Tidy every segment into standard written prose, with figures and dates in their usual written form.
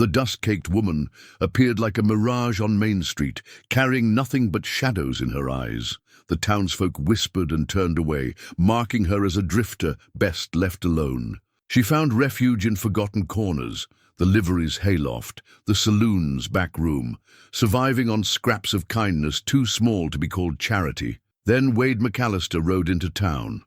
The dust-caked woman appeared like a mirage on Main Street, carrying nothing but shadows in her eyes. The townsfolk whispered and turned away, marking her as a drifter best left alone. She found refuge in forgotten corners, the livery's hayloft, the saloon's back room, surviving on scraps of kindness too small to be called charity. Then Wade McAllister rode into town.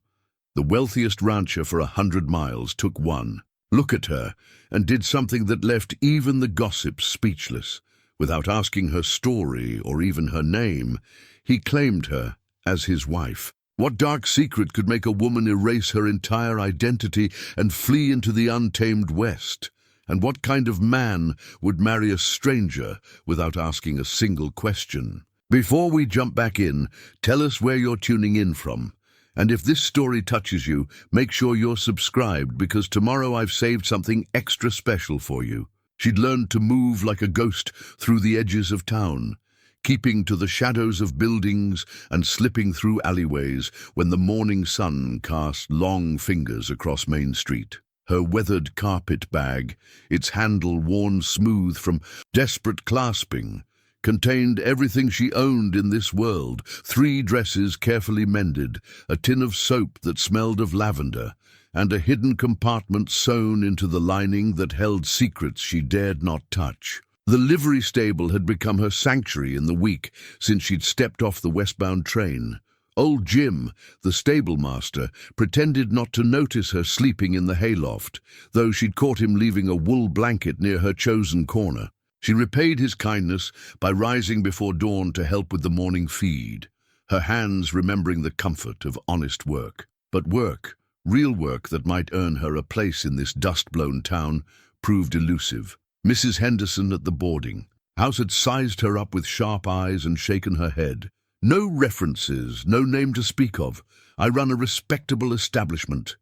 The wealthiest rancher for 100 miles took one. Look at her, and did something that left even the gossips speechless. Without asking her story or even her name, he claimed her as his wife. What dark secret could make a woman erase her entire identity and flee into the untamed West? And what kind of man would marry a stranger without asking a single question? Before we jump back in, tell us where you're tuning in from. And if this story touches you, make sure you're subscribed, because tomorrow I've saved something extra special for you. She'd learned to move like a ghost through the edges of town, keeping to the shadows of buildings and slipping through alleyways when the morning sun cast long fingers across Main Street. Her weathered carpet bag, its handle worn smooth from desperate clasping, contained everything she owned in this world: 3 dresses carefully mended, a tin of soap that smelled of lavender, and a hidden compartment sewn into the lining that held secrets she dared not touch. The livery stable had become her sanctuary in the week since she'd stepped off the westbound train. Old Jim, the stable master, pretended not to notice her sleeping in the hayloft, though she'd caught him leaving a wool blanket near her chosen corner. She repaid his kindness by rising before dawn to help with the morning feed, her hands remembering the comfort of honest work. But work, real work that might earn her a place in this dust-blown town, proved elusive. Mrs. Henderson at the boarding house had sized her up with sharp eyes and shaken her head. "No references, no name to speak of. I run a respectable establishment."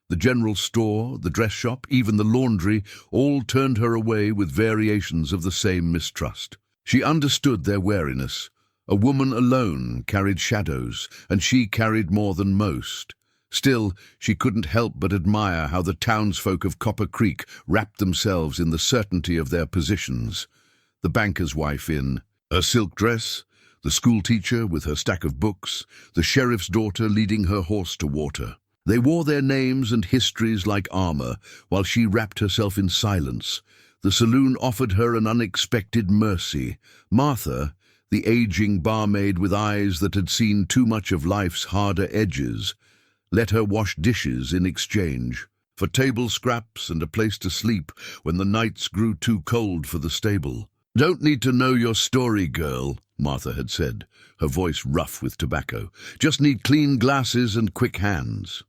The general store, the dress shop, even the laundry, all turned her away with variations of the same mistrust. She understood their wariness. A woman alone carried shadows, and she carried more than most. Still, she couldn't help but admire how the townsfolk of Copper Creek wrapped themselves in the certainty of their positions. The banker's wife in her silk dress, the schoolteacher with her stack of books, the sheriff's daughter leading her horse to water. They wore their names and histories like armor, while she wrapped herself in silence. The saloon offered her an unexpected mercy. Martha, the aging barmaid with eyes that had seen too much of life's harder edges, let her wash dishes in exchange for table scraps and a place to sleep when the nights grew too cold for the stable. "Don't need to know your story, girl," Martha had said, her voice rough with tobacco. "Just need clean glasses and quick hands."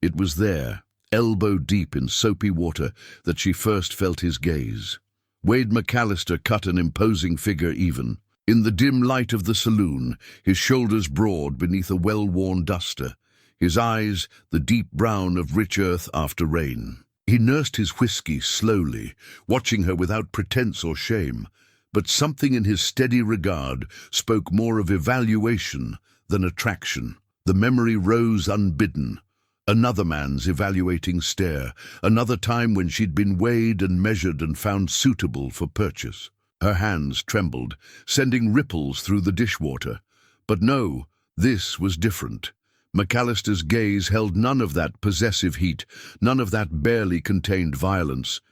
It was there, elbow deep in soapy water, that she first felt his gaze. Wade McAllister cut an imposing figure even. In the dim light of the saloon, his shoulders broad beneath a well-worn duster, his eyes the deep brown of rich earth after rain. He nursed his whiskey slowly, watching her without pretense or shame, but something in his steady regard spoke more of evaluation than attraction. The memory rose unbidden. Another man's evaluating stare, another time when she'd been weighed and measured and found suitable for purchase. Her hands trembled, sending ripples through the dishwater. But no, this was different. McAllister's gaze held none of that possessive heat, none of that barely contained violence.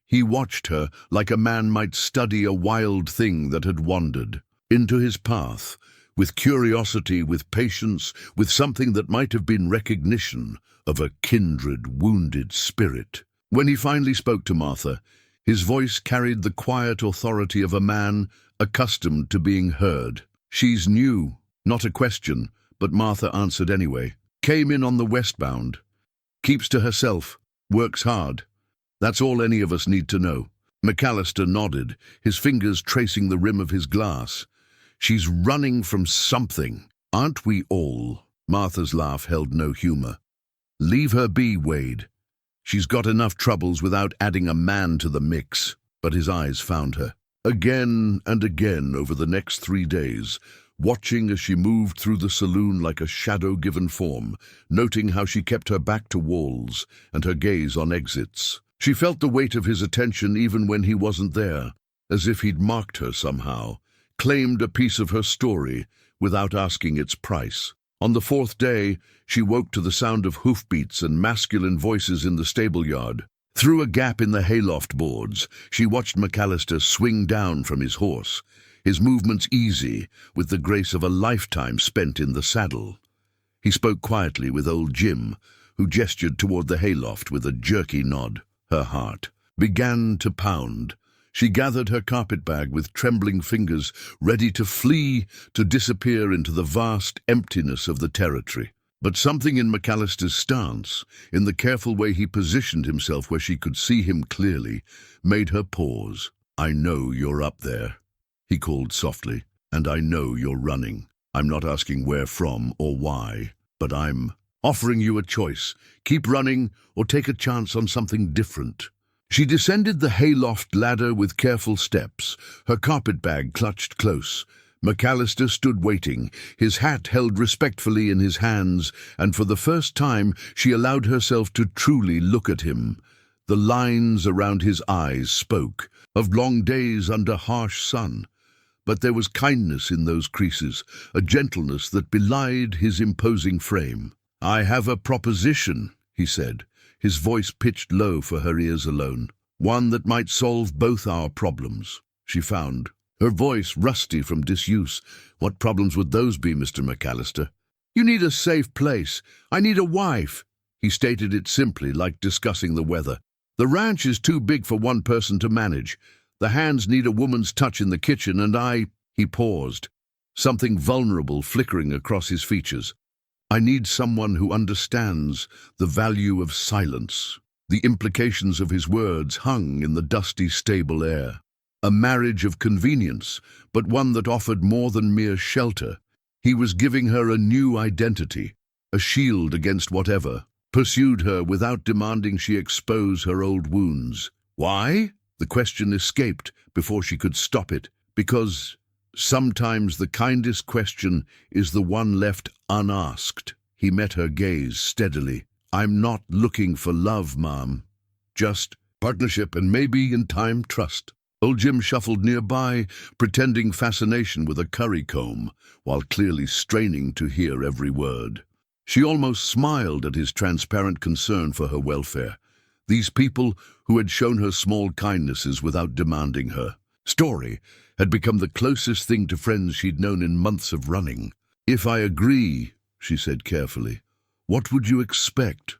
He watched her like a man might study a wild thing that had wandered into his path, with curiosity, with patience, with something that might have been recognition of a kindred, wounded spirit. When he finally spoke to Martha, his voice carried the quiet authority of a man accustomed to being heard. "She's new," not a question, but Martha answered anyway. "Came in on the westbound. Keeps to herself, works hard. That's all any of us need to know." McAllister nodded, his fingers tracing the rim of his glass. "She's running from something. Aren't we all?" Martha's laugh held no humor. "Leave her be, Wade. She's got enough troubles without adding a man to the mix." But his eyes found her. Again and again over the next 3 days, watching as she moved through the saloon like a shadow-given form, noting how she kept her back to walls and her gaze on exits. She felt the weight of his attention even when he wasn't there, as if he'd marked her somehow, claimed a piece of her story without asking its price. On the fourth day, she woke to the sound of hoofbeats and masculine voices in the stable yard. Through a gap in the hayloft boards, she watched McAllister swing down from his horse, his movements easy, with the grace of a lifetime spent in the saddle. He spoke quietly with old Jim, who gestured toward the hayloft with a jerky nod. Her heart began to pound. She gathered her carpetbag with trembling fingers, ready to flee, to disappear into the vast emptiness of the territory. But something in McAllister's stance, in the careful way he positioned himself where she could see him clearly, made her pause. "I know you're up there," he called softly, "and I know you're running. I'm not asking where from or why, but I'm offering you a choice. Keep running or take a chance on something different." She descended the hayloft ladder with careful steps, her carpetbag clutched close. McAllister stood waiting, his hat held respectfully in his hands, and for the first time she allowed herself to truly look at him. The lines around his eyes spoke of long days under harsh sun, but there was kindness in those creases, a gentleness that belied his imposing frame. "I have a proposition," he said, his voice pitched low for her ears alone. "One that might solve both our problems." She found her voice rusty from disuse. "What problems would those be, Mr. McAllister?" "You need a safe place. I need a wife." He stated it simply, like discussing the weather. "The ranch is too big for one person to manage. The hands need a woman's touch in the kitchen, and He paused, something vulnerable flickering across his features. "I need someone who understands the value of silence." The implications of his words hung in the dusty stable air. A marriage of convenience, but one that offered more than mere shelter. He was giving her a new identity, a shield against whatever pursued her without demanding she expose her old wounds. Why? The question escaped before she could stop it. Because sometimes the kindest question is the one left unasked. He met her gaze steadily. "I'm not looking for love, Mom. Just partnership and maybe, in time, trust." Old Jim shuffled nearby, pretending fascination with a curry comb, while clearly straining to hear every word. She almost smiled at his transparent concern for her welfare. These people who had shown her small kindnesses without demanding her story had become the closest thing to friends she'd known in months of running. "If I agree," she said carefully, "what would you expect?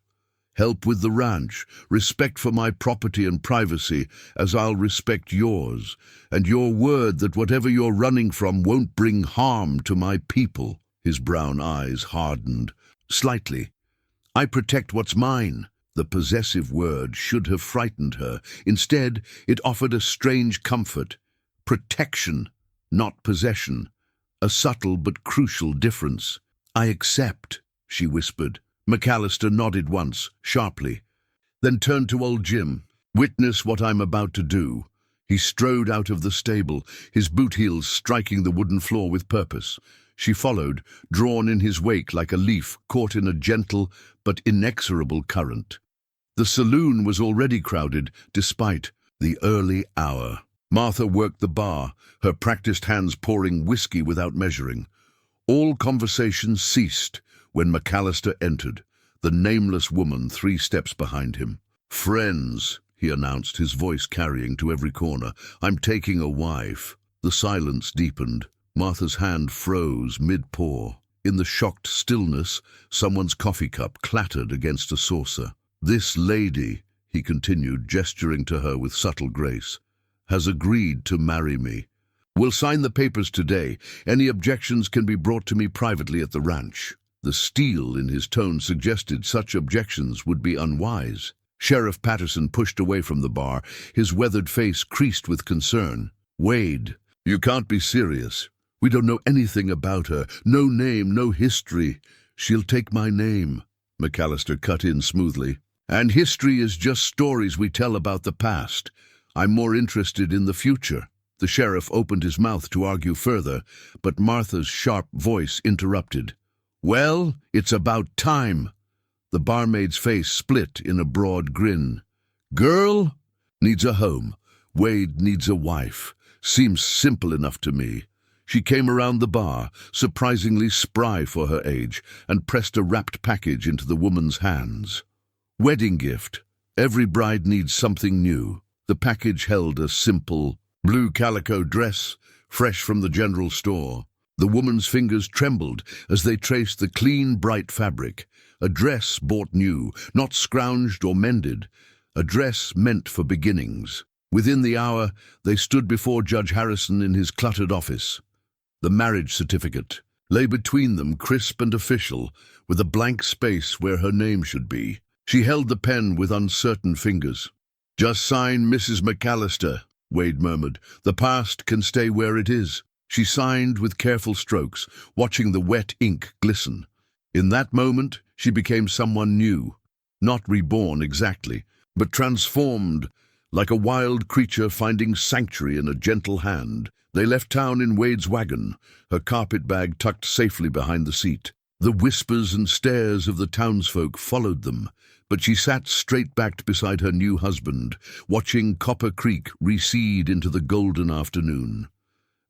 Help with the ranch, respect for my property and privacy, as I'll respect yours, and your word that whatever you're running from won't bring harm to my people." His brown eyes hardened slightly. "I protect what's mine." The possessive word should have frightened her. Instead, it offered a strange comfort. Protection, not possession. A subtle but crucial difference. "I accept," she whispered. McAllister nodded once, sharply, then turned to old Jim. "Witness what I'm about to do." He strode out of the stable, his boot heels striking the wooden floor with purpose. She followed, drawn in his wake like a leaf caught in a gentle but inexorable current. The saloon was already crowded, despite the early hour. Martha worked the bar, her practiced hands pouring whiskey without measuring. All conversation ceased when McAllister entered, the nameless woman 3 steps behind him. "Friends," he announced, his voice carrying to every corner. "I'm taking a wife." The silence deepened. Martha's hand froze mid-pour. In the shocked stillness, someone's coffee cup clattered against a saucer. "This lady," he continued, gesturing to her with subtle grace, "has agreed to marry me. We'll sign the papers today. Any objections can be brought to me privately at the ranch." The steel in his tone suggested such objections would be unwise. Sheriff Patterson pushed away from the bar, his weathered face creased with concern. "Wade, you can't be serious. We don't know anything about her. No name, no history." "She'll take my name," McAllister cut in smoothly. "And history is just stories we tell about the past. I'm more interested in the future." The sheriff opened his mouth to argue further, but Martha's sharp voice interrupted. "Well, it's about time." The barmaid's face split in a broad grin. Girl needs a home. Wade needs a wife. Seems simple enough to me. She came around the bar, surprisingly spry for her age, and pressed a wrapped package into the woman's hands. Wedding gift. Every bride needs something new. The package held a simple blue calico dress, fresh from the general store. The woman's fingers trembled as they traced the clean, bright fabric. A dress bought new, not scrounged or mended. A dress meant for beginnings. Within the hour, they stood before Judge Harrison in his cluttered office. The marriage certificate lay between them, crisp and official, with a blank space where her name should be. She held the pen with uncertain fingers. "Just sign, Mrs. McAllister," Wade murmured. "The past can stay where it is." She signed with careful strokes, watching the wet ink glisten. In that moment, she became someone new. Not reborn exactly, but transformed, like a wild creature finding sanctuary in a gentle hand. They left town in Wade's wagon, her carpet bag tucked safely behind the seat. The whispers and stares of the townsfolk followed them, but she sat straight-backed beside her new husband, watching Copper Creek recede into the golden afternoon.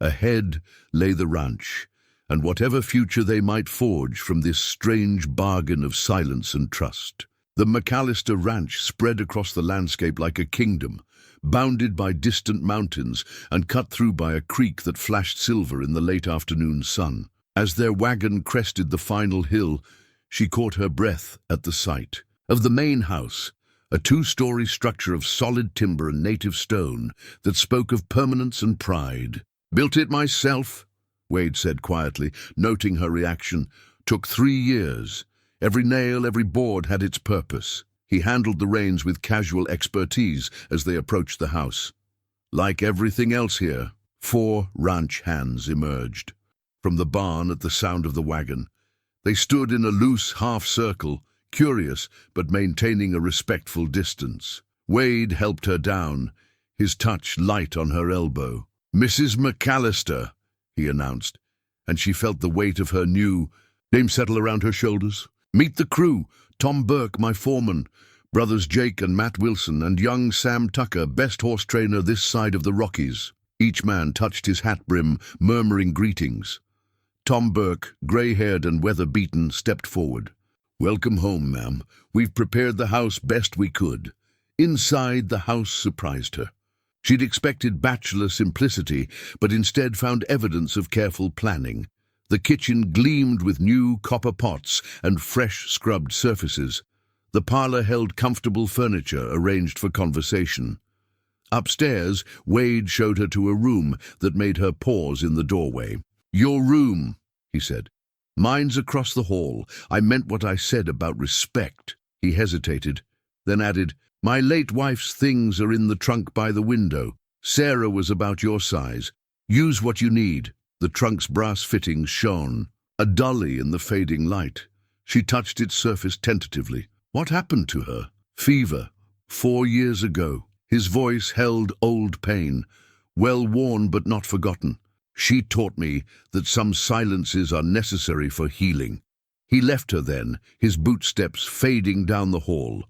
Ahead lay the ranch, and whatever future they might forge from this strange bargain of silence and trust. The McAllister Ranch spread across the landscape like a kingdom, bounded by distant mountains and cut through by a creek that flashed silver in the late afternoon sun. As their wagon crested the final hill, she caught her breath at the sight of the main house, a two-story structure of solid timber and native stone that spoke of permanence and pride. "Built it myself," Wade said quietly, noting her reaction. "Took 3 years. Every nail, every board had its purpose." He handled the reins with casual expertise as they approached the house. Like everything else here, 4 ranch hands emerged from the barn at the sound of the wagon. They stood in a loose half-circle, curious but maintaining a respectful distance. Wade helped her down, his touch light on her elbow. "Mrs. McAllister," he announced, and she felt the weight of her new name settle around her shoulders. "Meet the crew. Tom Burke, my foreman, brothers Jake and Matt Wilson, and young Sam Tucker, best horse trainer this side of the Rockies." Each man touched his hat brim, murmuring greetings. Tom Burke, grey-haired and weather-beaten, stepped forward. "Welcome home, ma'am. We've prepared the house best we could." Inside, the house surprised her. She'd expected bachelor simplicity, but instead found evidence of careful planning. The kitchen gleamed with new copper pots and fresh scrubbed surfaces. The parlor held comfortable furniture arranged for conversation. Upstairs, Wade showed her to a room that made her pause in the doorway. "Your room," he said. "Mine's across the hall. I meant what I said about respect." He hesitated, then added, "My late wife's things are in the trunk by the window. Sarah was about your size. Use what you need." The trunk's brass fittings shone, a dolly in the fading light. She touched its surface tentatively. What happened to her? "Fever. 4 years ago." His voice held old pain, well worn but not forgotten. "She taught me that some silences are necessary for healing." He left her then, his bootsteps fading down the hall.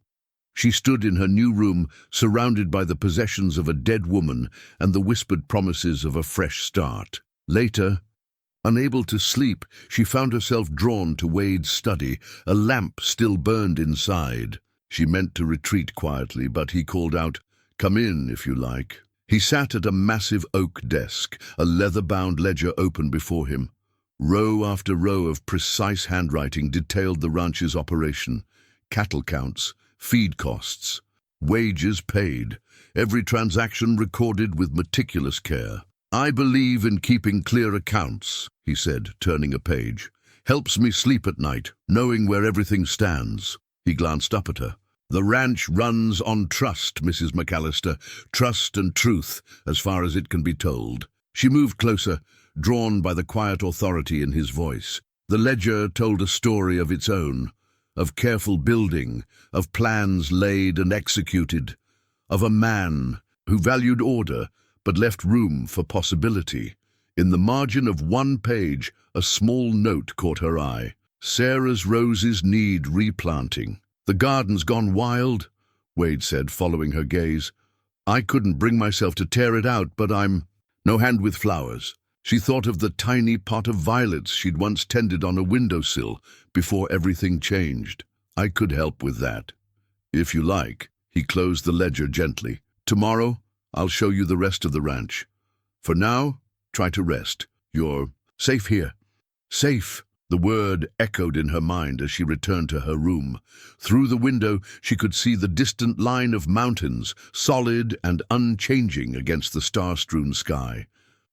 She stood in her new room, surrounded by the possessions of a dead woman and the whispered promises of a fresh start. Later, unable to sleep, she found herself drawn to Wade's study. A lamp still burned inside. She meant to retreat quietly, but he called out, "Come in, if you like." He sat at a massive oak desk, a leather-bound ledger open before him. Row after row of precise handwriting detailed the ranch's operation. Cattle counts, feed costs, wages paid, every transaction recorded with meticulous care. "I believe in keeping clear accounts," he said, turning a page. "Helps me sleep at night, knowing where everything stands." He glanced up at her. "The ranch runs on trust, Mrs. McAllister. Trust and truth, as far as it can be told." She moved closer, drawn by the quiet authority in his voice. The ledger told a story of its own, of careful building, of plans laid and executed, of a man who valued order but left room for possibility. In the margin of one page, a small note caught her eye. "Sarah's roses need replanting. The garden's gone wild. Wade said, following her gaze. I couldn't bring myself to tear it out, but I'm no hand with flowers. She thought of the tiny pot of violets she'd once tended on a windowsill before everything changed. I could help with that. If you like. He closed the ledger gently. Tomorrow, I'll show you the rest of the ranch. For now, try to rest. You're safe here. Safe. The word echoed in her mind as she returned to her room. Through the window, she could see the distant line of mountains, solid and unchanging against the star-strewn sky.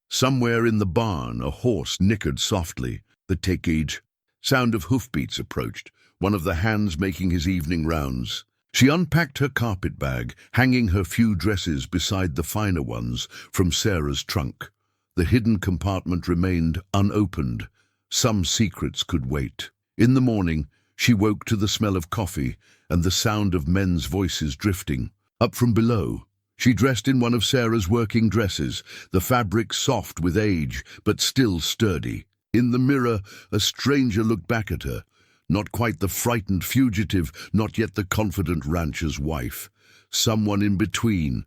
Somewhere in the barn, a horse nickered softly. The takage. Sound of hoofbeats approached, one of the hands making his evening rounds. She unpacked her carpet bag, hanging her few dresses beside the finer ones from Sarah's trunk. The hidden compartment remained unopened. Some secrets could wait. In the morning, she woke to the smell of coffee and the sound of men's voices drifting. Up from below, she dressed in one of Sarah's working dresses, the fabric soft with age, but still sturdy. In the mirror, a stranger looked back at her. Not quite the frightened fugitive, not yet the confident rancher's wife. Someone in between.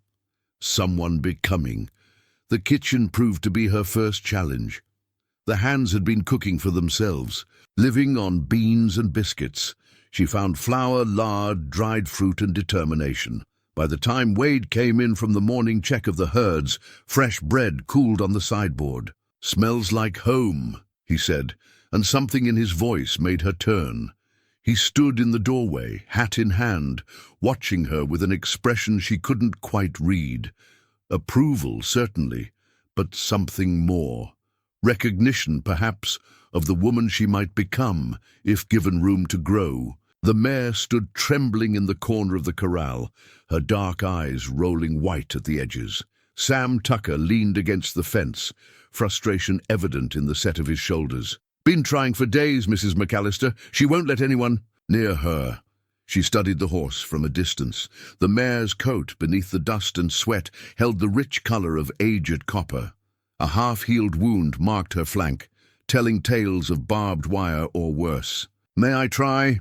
Someone becoming. The kitchen proved to be her first challenge. The hands had been cooking for themselves, living on beans and biscuits. She found flour, lard, dried fruit, and determination. By the time Wade came in from the morning check of the herds, fresh bread cooled on the sideboard. "Smells like home," he said, and something in his voice made her turn. He stood in the doorway, hat in hand, watching her with an expression she couldn't quite read. Approval, certainly, but something more. Recognition, perhaps, of the woman she might become, if given room to grow. The mare stood trembling in the corner of the corral, her dark eyes rolling white at the edges. Sam Tucker leaned against the fence, frustration evident in the set of his shoulders. "Been trying for days, Mrs. McAllister. She won't let anyone near her." She studied the horse from a distance. The mare's coat, beneath the dust and sweat, held the rich color of aged copper. A half-healed wound marked her flank, telling tales of barbed wire or worse. "May I try?"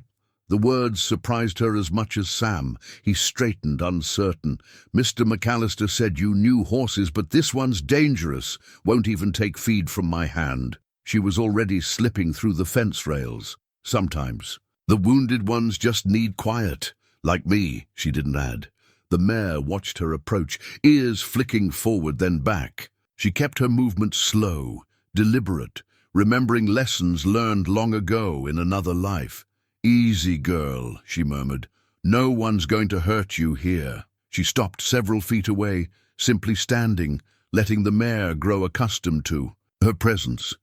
The words surprised her as much as Sam. He straightened, uncertain. "Mr. McAllister said you knew horses, but this one's dangerous. Won't even take feed from my hand." She was already slipping through the fence rails. "Sometimes. The wounded ones just need quiet. Like me," she didn't add. The mare watched her approach, ears flicking forward then back. She kept her movements slow, deliberate, remembering lessons learned long ago in another life. "Easy, girl," she murmured. "No one's going to hurt you here." She stopped several feet away, simply standing, letting the mare grow accustomed to her presence.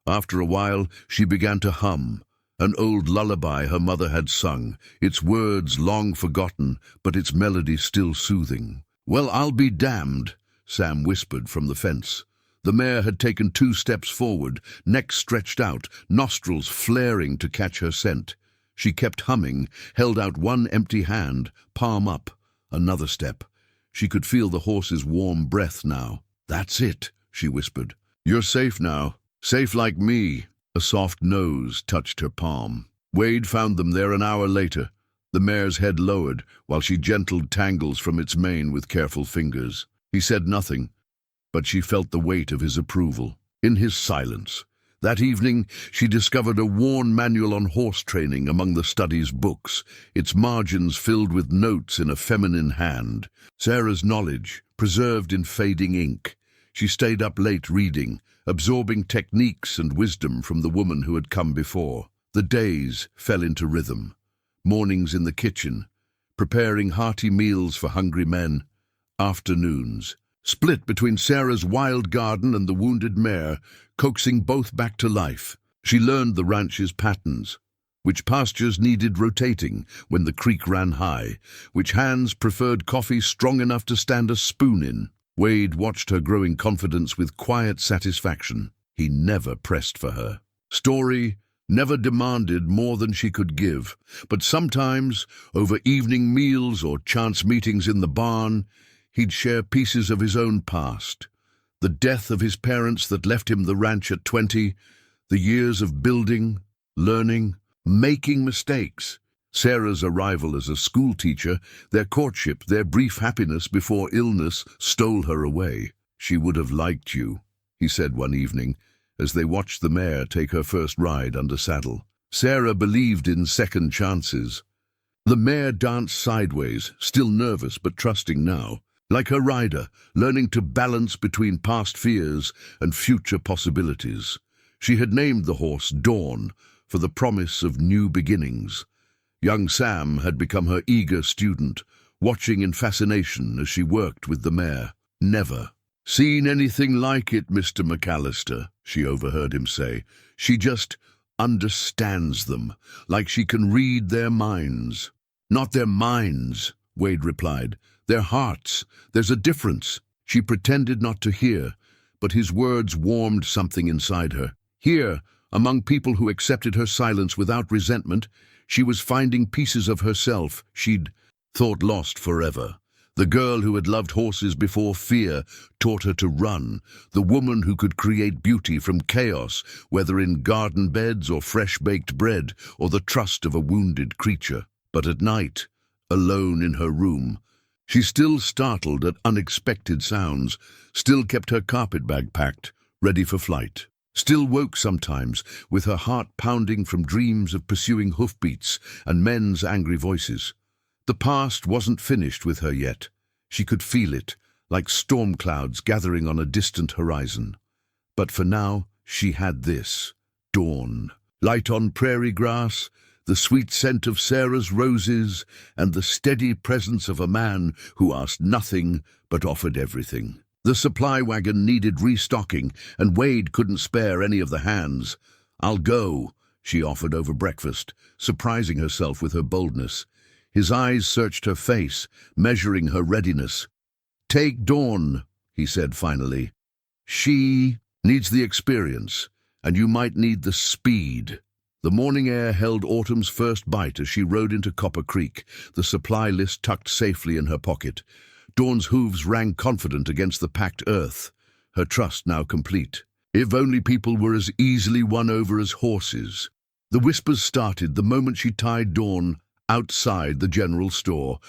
After a while, she began to hum, an old lullaby her mother had sung, its words long forgotten, but its melody still soothing. "Well, I'll be damned," Sam whispered from the fence. The mare had taken 2 steps forward, neck stretched out, nostrils flaring to catch her scent. She kept humming, held out one empty hand, palm up. Another step. She could feel the horse's warm breath now. "That's it," she whispered. "You're safe now. Safe like me." A soft nose touched her palm. Wade found them there an hour later, the mare's head lowered, while she gentled tangles from its mane with careful fingers. He said nothing, but she felt the weight of his approval. In his silence. That evening, she discovered a worn manual on horse training among the study's books, its margins filled with notes in a feminine hand. Sarah's knowledge, preserved in fading ink. She stayed up late reading, absorbing techniques and wisdom from the woman who had come before. The days fell into rhythm. Mornings in the kitchen, preparing hearty meals for hungry men. Afternoons, split between Sarah's wild garden and the wounded mare, coaxing both back to life. She learned the ranch's patterns, which pastures needed rotating when the creek ran high, which hands preferred coffee strong enough to stand a spoon in. Wade watched her growing confidence with quiet satisfaction. He never pressed for her. Story never demanded more than she could give, but sometimes, over evening meals or chance meetings in the barn, he'd share pieces of his own past. The death of his parents that left him the ranch at 20, the years of building, learning, making mistakes, Sarah's arrival as a schoolteacher, their courtship, their brief happiness before illness stole her away. "She would have liked you," he said one evening, as they watched the mare take her first ride under saddle. Sarah believed in second chances. The mare danced sideways, still nervous but trusting now, like her rider, learning to balance between past fears and future possibilities. She had named the horse Dawn, for the promise of new beginnings. Young Sam had become her eager student, watching in fascination as she worked with the mare. "Never seen anything like it, Mr. McAllister," she overheard him say. "She just understands them, like she can read their minds." "Not their minds," Wade replied. "Their hearts. There's a difference." She pretended not to hear, but his words warmed something inside her. Here, among people who accepted her silence without resentment, she was finding pieces of herself she'd thought lost forever. The girl who had loved horses before fear taught her to run. The woman who could create beauty from chaos, whether in garden beds or fresh-baked bread, or the trust of a wounded creature. But at night, alone in her room, she still startled at unexpected sounds, still kept her carpet-bag packed, ready for flight. Still woke sometimes, with her heart pounding from dreams of pursuing hoofbeats and men's angry voices. The past wasn't finished with her yet. She could feel it, like storm clouds gathering on a distant horizon. But for now, she had this: dawn. Light on prairie grass, the sweet scent of Sarah's roses, and the steady presence of a man who asked nothing but offered everything. The supply wagon needed restocking, and Wade couldn't spare any of the hands. "I'll go," she offered over breakfast, surprising herself with her boldness. His eyes searched her face, measuring her readiness. "Take Dawn," he said finally. "She needs the experience, and you might need the speed." The morning air held autumn's first bite as she rode into Copper Creek, the supply list tucked safely in her pocket. Dawn's hooves rang confident against the packed earth, her trust now complete. If only people were as easily won over as horses. The whispers started the moment she tied Dawn outside the general store.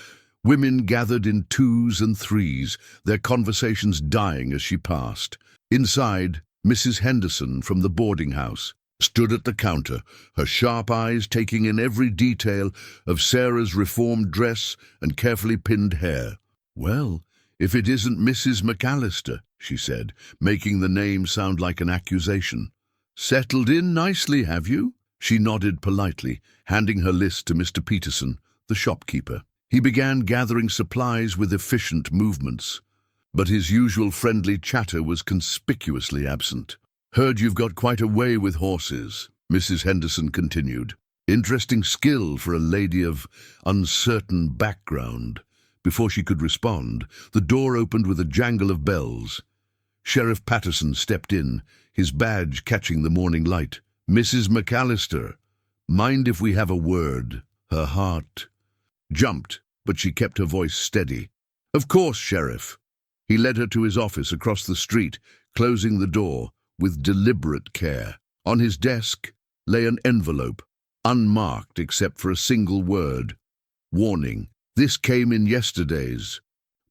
Women gathered in twos and threes, their conversations dying as she passed. Inside, Mrs. Henderson from the boarding house stood at the counter, her sharp eyes taking in every detail of Sarah's reformed dress and carefully pinned hair. "Well, if it isn't Mrs. McAllister," she said, making the name sound like an accusation. "Settled in nicely, have you?" She nodded politely, handing her list to Mr. Peterson, the shopkeeper. He began gathering supplies with efficient movements, but his usual friendly chatter was conspicuously absent. "Heard you've got quite a way with horses," Mrs. Henderson continued. "Interesting skill for a lady of uncertain background." Before she could respond, the door opened with a jangle of bells. Sheriff Patterson stepped in, his badge catching the morning light. "Mrs. McAllister, mind if we have a word?" Her heart jumped, but she kept her voice steady. "Of course, Sheriff." He led her to his office across the street, closing the door with deliberate care. On his desk lay an envelope, unmarked except for a single word: warning. "This came in yesterday's."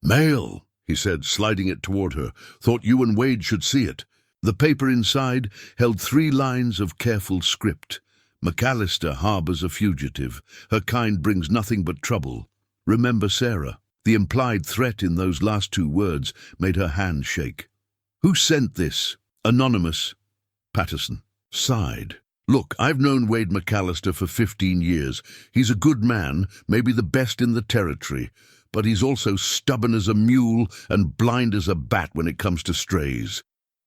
"Mail," he said, sliding it toward her. "Thought you and Wade should see it." The paper inside held 3 lines of careful script. "McAllister harbors a fugitive. Her kind brings nothing but trouble. Remember Sarah." The implied threat in those last 2 words made her hand shake. "Who sent this?" "Anonymous." Patterson sighed. "Look, I've known Wade McAllister for 15 years. He's a good man, maybe the best in the territory, but he's also stubborn as a mule and blind as a bat when it comes to strays."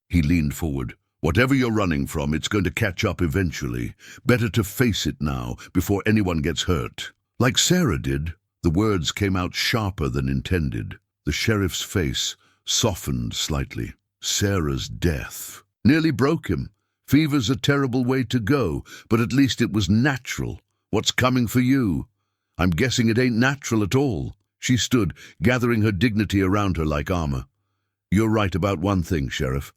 He leaned forward. "Whatever you're running from, it's going to catch up eventually. Better to face it now, before anyone gets hurt." "Like Sarah did." The words came out sharper than intended. The sheriff's face softened slightly. "Sarah's death nearly broke him. Fever's a terrible way to go, but at least it was natural. What's coming for you? I'm guessing it ain't natural at all." She stood, gathering her dignity around her like armor. "You're right about one thing, Sheriff.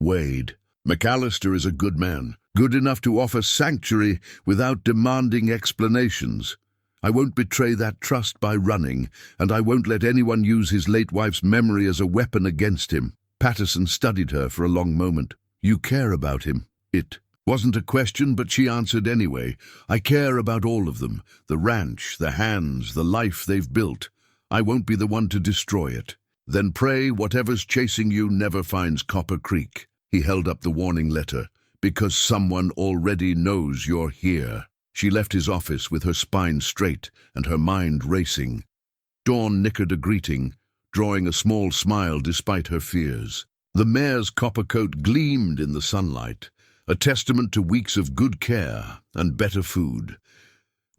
Wade. McAllister is a good man, good enough to offer sanctuary without demanding explanations. I won't betray that trust by running, and I won't let anyone use his late wife's memory as a weapon against him." Patterson studied her for a long moment. "You care about him." It wasn't a question, but she answered anyway. "I care about all of them. The ranch, the hands, the life they've built. I won't be the one to destroy it." "Then pray whatever's chasing you never finds Copper Creek." He held up the warning letter. "Because someone already knows you're here." She left his office with her spine straight and her mind racing. Dawn nickered a greeting, drawing a small smile despite her fears. The mare's copper coat gleamed in the sunlight, a testament to weeks of good care and better food.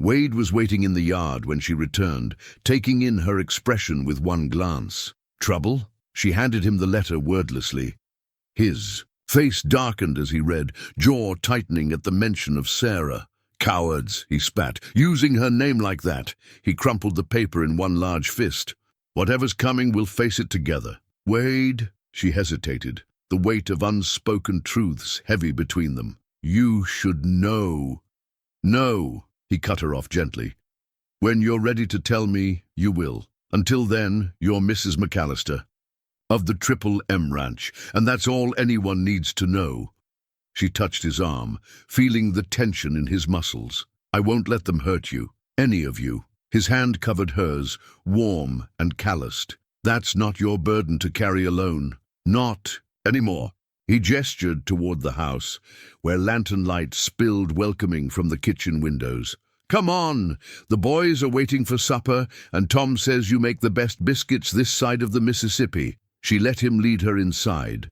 Wade was waiting in the yard when she returned, taking in her expression with one glance. "Trouble?" She handed him the letter wordlessly. His face darkened as he read, jaw tightening at the mention of Sarah. "Cowards," he spat. "Using her name like that." He crumpled the paper in one large fist. "Whatever's coming, we'll face it together." "Wade," she hesitated, the weight of unspoken truths heavy between them. "You should know." "No," he cut her off gently. "When you're ready to tell me, you will. Until then, you're Mrs. McAllister, of the Triple M Ranch, and that's all anyone needs to know." She touched his arm, feeling the tension in his muscles. "I won't let them hurt you, any of you." His hand covered hers, warm and calloused. "That's not your burden to carry alone. Not anymore." He gestured toward the house, where lantern light spilled welcoming from the kitchen windows. "Come on! The boys are waiting for supper, and Tom says you make the best biscuits this side of the Mississippi." She let him lead her inside.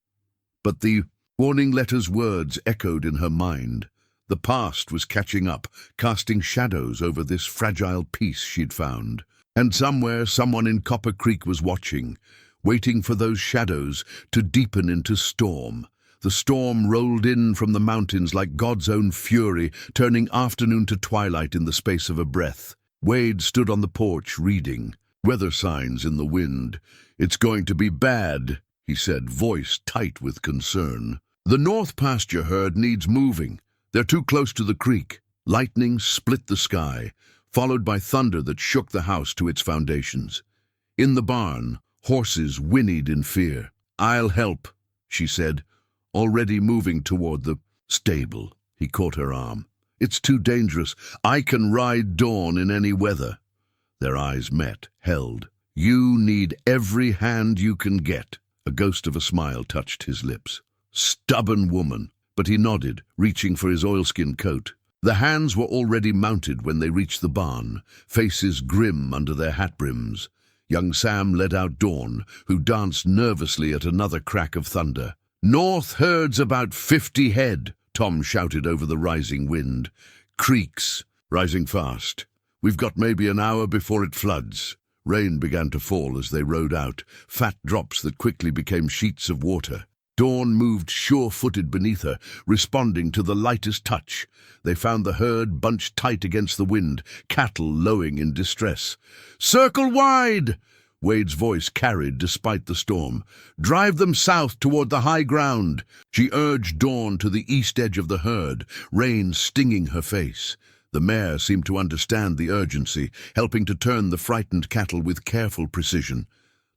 But the warning letter's words echoed in her mind. The past was catching up, casting shadows over this fragile peace she'd found. And somewhere, someone in Copper Creek was watching, waiting for those shadows to deepen into storm. The storm rolled in from the mountains like God's own fury, turning afternoon to twilight in the space of a breath. Wade stood on the porch reading, weather signs in the wind. "It's going to be bad," he said, voice tight with concern. "The north pasture herd needs moving. They're too close to the creek." Lightning split the sky, followed by thunder that shook the house to its foundations. In the barn, horses whinnied in fear. "I'll help," she said, already moving toward the stable. He caught her arm. "It's too dangerous. I can ride Dawn in any weather." Their eyes met, held. "You need every hand you can get." A ghost of a smile touched his lips. "Stubborn woman." But he nodded, reaching for his oilskin coat. The hands were already mounted when they reached the barn, faces grim under their hat brims. Young Sam led out Dawn, who danced nervously at another crack of thunder. "North herd's about 50 head, Tom shouted over the rising wind. "Creeks, rising fast. We've got maybe an hour before it floods." Rain began to fall as they rode out, fat drops that quickly became sheets of water. Dawn moved sure-footed beneath her, responding to the lightest touch. They found the herd bunched tight against the wind, cattle lowing in distress. "Circle wide!" Wade's voice carried despite the storm. "Drive them south toward the high ground." She urged Dawn to the east edge of the herd, rain stinging her face. The mare seemed to understand the urgency, helping to turn the frightened cattle with careful precision.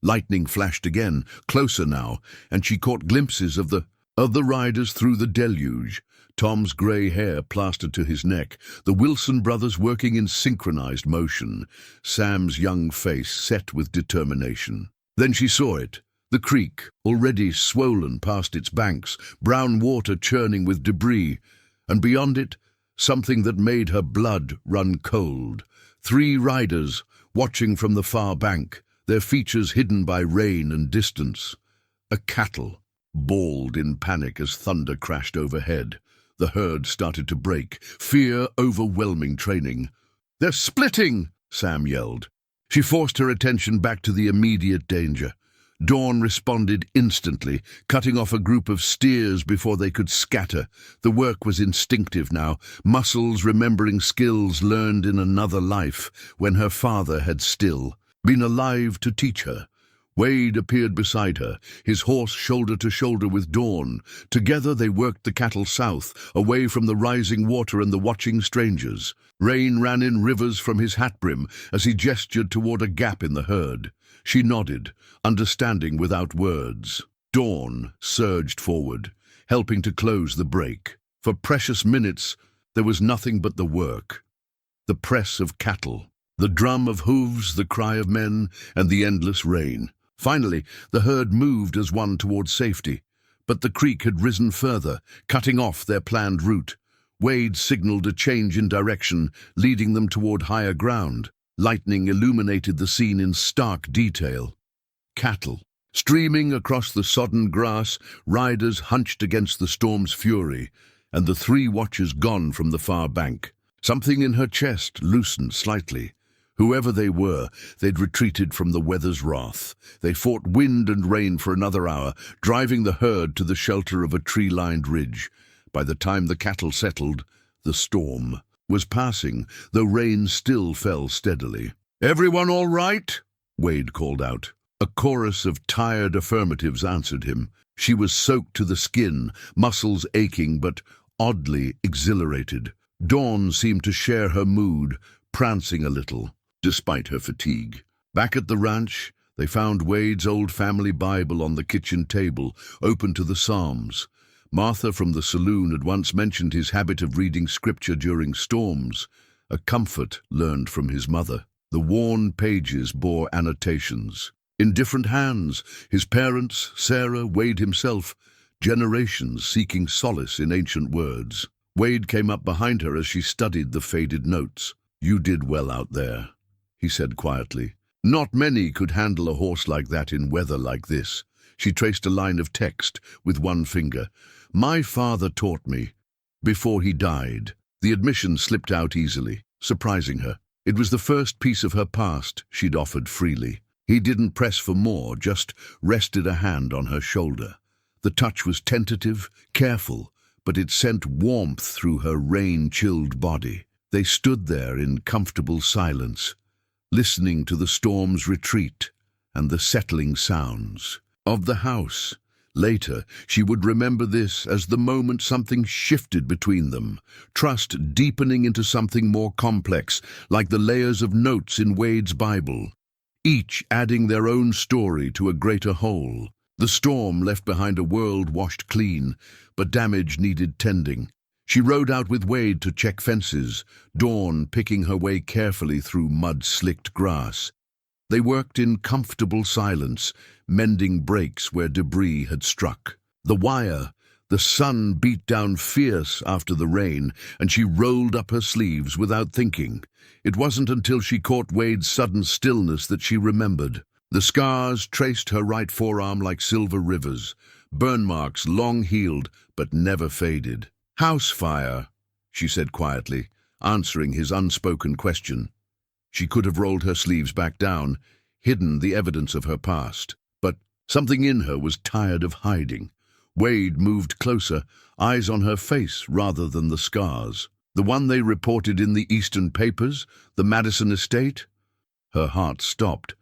Lightning flashed again, closer now, and she caught glimpses of the riders through the deluge. Tom's grey hair plastered to his neck, the Wilson brothers working in synchronized motion, Sam's young face set with determination. Then she saw it, the creek, already swollen past its banks, brown water churning with debris, and beyond it, something that made her blood run cold. 3 riders, watching from the far bank, their features hidden by rain and distance. A cattle, bawled in panic as thunder crashed overhead. The herd started to break, fear overwhelming training. "They're splitting!" Sam yelled. She forced her attention back to the immediate danger. Dawn responded instantly, cutting off a group of steers before they could scatter. The work was instinctive now, muscles remembering skills learned in another life, when her father had still been alive to teach her. Wade appeared beside her, his horse shoulder to shoulder with Dawn. Together they worked the cattle south, away from the rising water and the watching strangers. Rain ran in rivers from his hat brim as he gestured toward a gap in the herd. She nodded, understanding without words. Dawn surged forward, helping to close the break. For precious minutes, there was nothing but the work. The press of cattle, the drum of hooves, the cry of men, and the endless rain. Finally, the herd moved as one toward safety, but the creek had risen further, cutting off their planned route. Wade signaled a change in direction, leading them toward higher ground. Lightning illuminated the scene in stark detail. Cattle, streaming across the sodden grass, riders hunched against the storm's fury, and the three watchers gone from the far bank. Something in her chest loosened slightly. Whoever they were, they'd retreated from the weather's wrath. They fought wind and rain for another hour, driving the herd to the shelter of a tree-lined ridge. By the time the cattle settled, the storm was passing, though rain still fell steadily. "Everyone all right?" Wade called out. A chorus of tired affirmatives answered him. She was soaked to the skin, muscles aching but oddly exhilarated. Dawn seemed to share her mood, prancing a little, despite her fatigue. Back at the ranch, they found Wade's old family Bible on the kitchen table, open to the Psalms. Martha from the saloon had once mentioned his habit of reading scripture during storms, a comfort learned from his mother. The worn pages bore annotations. In different hands, his parents, Sarah, Wade himself, generations seeking solace in ancient words. Wade came up behind her as she studied the faded notes. "You did well out there," he said quietly. "Not many could handle a horse like that in weather like this." She traced a line of text with one finger. "My father taught me, before he died." The admission slipped out easily, surprising her. It was the first piece of her past she'd offered freely. He didn't press for more, just rested a hand on her shoulder. The touch was tentative, careful, but it sent warmth through her rain-chilled body. They stood there in comfortable silence, listening to the storm's retreat and the settling sounds of the house. Later, she would remember this as the moment something shifted between them, trust deepening into something more complex, like the layers of notes in Wade's Bible, each adding their own story to a greater whole. The storm left behind a world washed clean, but damage needed tending. She rode out with Wade to check fences, Dawn picking her way carefully through mud-slicked grass. They worked in comfortable silence, mending breaks where debris had struck. The sun beat down fierce after the rain, and she rolled up her sleeves without thinking. It wasn't until she caught Wade's sudden stillness that she remembered. The scars traced her right forearm like silver rivers, burn marks long healed but never faded. "House fire," she said quietly, answering his unspoken question. She could have rolled her sleeves back down, hidden the evidence of her past. But something in her was tired of hiding. Wade moved closer, eyes on her face rather than the scars. "The one they reported in the Eastern papers, the Madison estate?" Her heart stopped.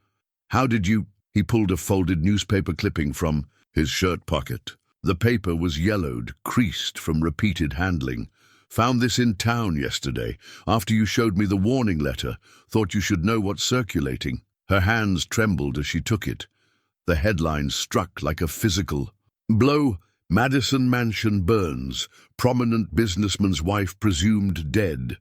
"How did you—" He pulled a folded newspaper clipping from his shirt pocket. The paper was yellowed, creased from repeated handling. "Found this in town yesterday, after you showed me the warning letter. Thought you should know what's circulating." Her hands trembled as she took it. The headline struck like a physical blow. "Madison Mansion burns. Prominent businessman's wife presumed dead."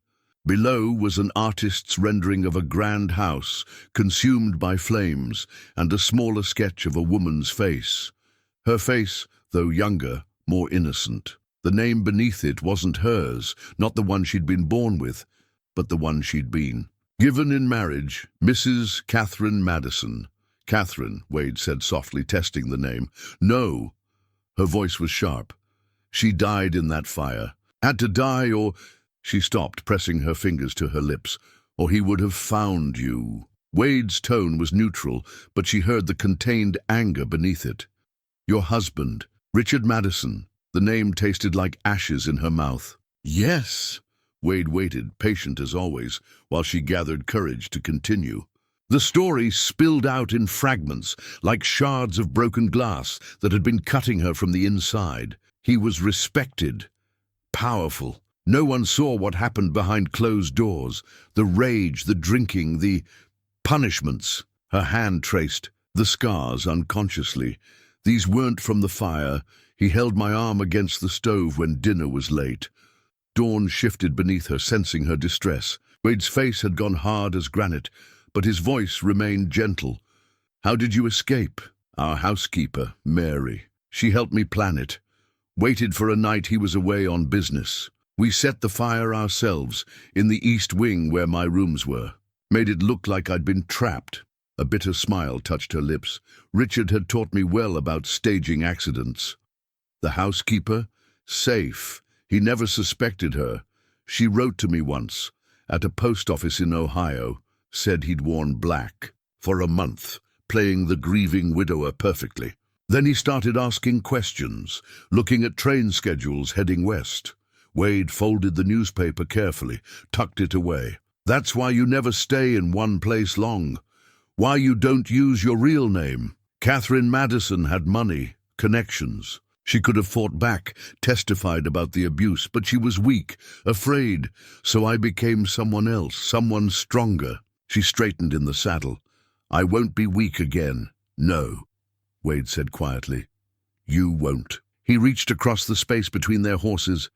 Below was an artist's rendering of a grand house, consumed by flames, and a smaller sketch of a woman's face. Her face, though younger, more innocent. The name beneath it wasn't hers, not the one she'd been born with, but the one she'd been. "Given in marriage, Mrs. Catherine Madison." "Catherine," Wade said softly, testing the name. "No." Her voice was sharp. "She died in that fire. Had to die or—" She stopped, pressing her fingers to her lips. "Or he would have found you." Wade's tone was neutral, but she heard the contained anger beneath it. "Your husband, Richard Madison." The name tasted like ashes in her mouth. "Yes." Wade waited, patient as always, while she gathered courage to continue. The story spilled out in fragments, like shards of broken glass that had been cutting her from the inside. He was respected, powerful. No one saw what happened behind closed doors. The rage, the drinking, the punishments. Her hand traced the scars unconsciously. These weren't from the fire. He held my arm against the stove when dinner was late. Dawn shifted beneath her, sensing her distress. Wade's face had gone hard as granite, but his voice remained gentle. "How did you escape?" "Our housekeeper, Mary. She helped me plan it. Waited for a night he was away on business. We set the fire ourselves, in the east wing where my rooms were. Made it look like I'd been trapped." A bitter smile touched her lips. Richard had taught me well about staging accidents. The housekeeper? Safe. He never suspected her. She wrote to me once, at a post office in Ohio, said he'd worn black for a month, playing the grieving widower perfectly. Then he started asking questions, looking at train schedules heading west. Wade folded the newspaper carefully, tucked it away. "That's why you never stay in one place long. Why you don't use your real name. Catherine Madison had money, connections. She could have fought back, testified about the abuse, but she was weak, afraid, so I became someone else, someone stronger." She straightened in the saddle. "I won't be weak again. No," Wade said quietly. "You won't." He reached across the space between their horses,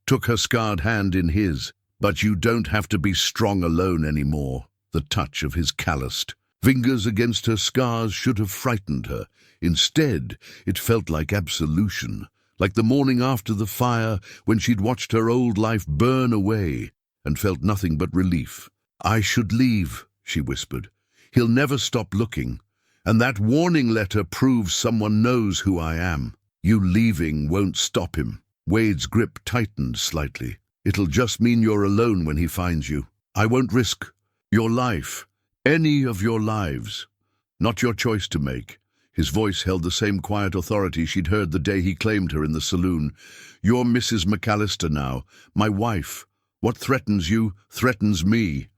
took her scarred hand in his. "But you don't have to be strong alone anymore." The touch of his calloused fingers against her scars should have frightened her. Instead, it felt like absolution, like the morning after the fire when she'd watched her old life burn away and felt nothing but relief. "I should leave," she whispered. "He'll never stop looking, and that warning letter proves someone knows who I am. You leaving won't stop him." Wade's grip tightened slightly. "It'll just mean you're alone when he finds you. I won't risk your life, any of your lives. Not your choice to make." His voice held the same quiet authority she'd heard the day he claimed her in the saloon. "You're Mrs. McAllister now, my wife. What threatens you threatens me."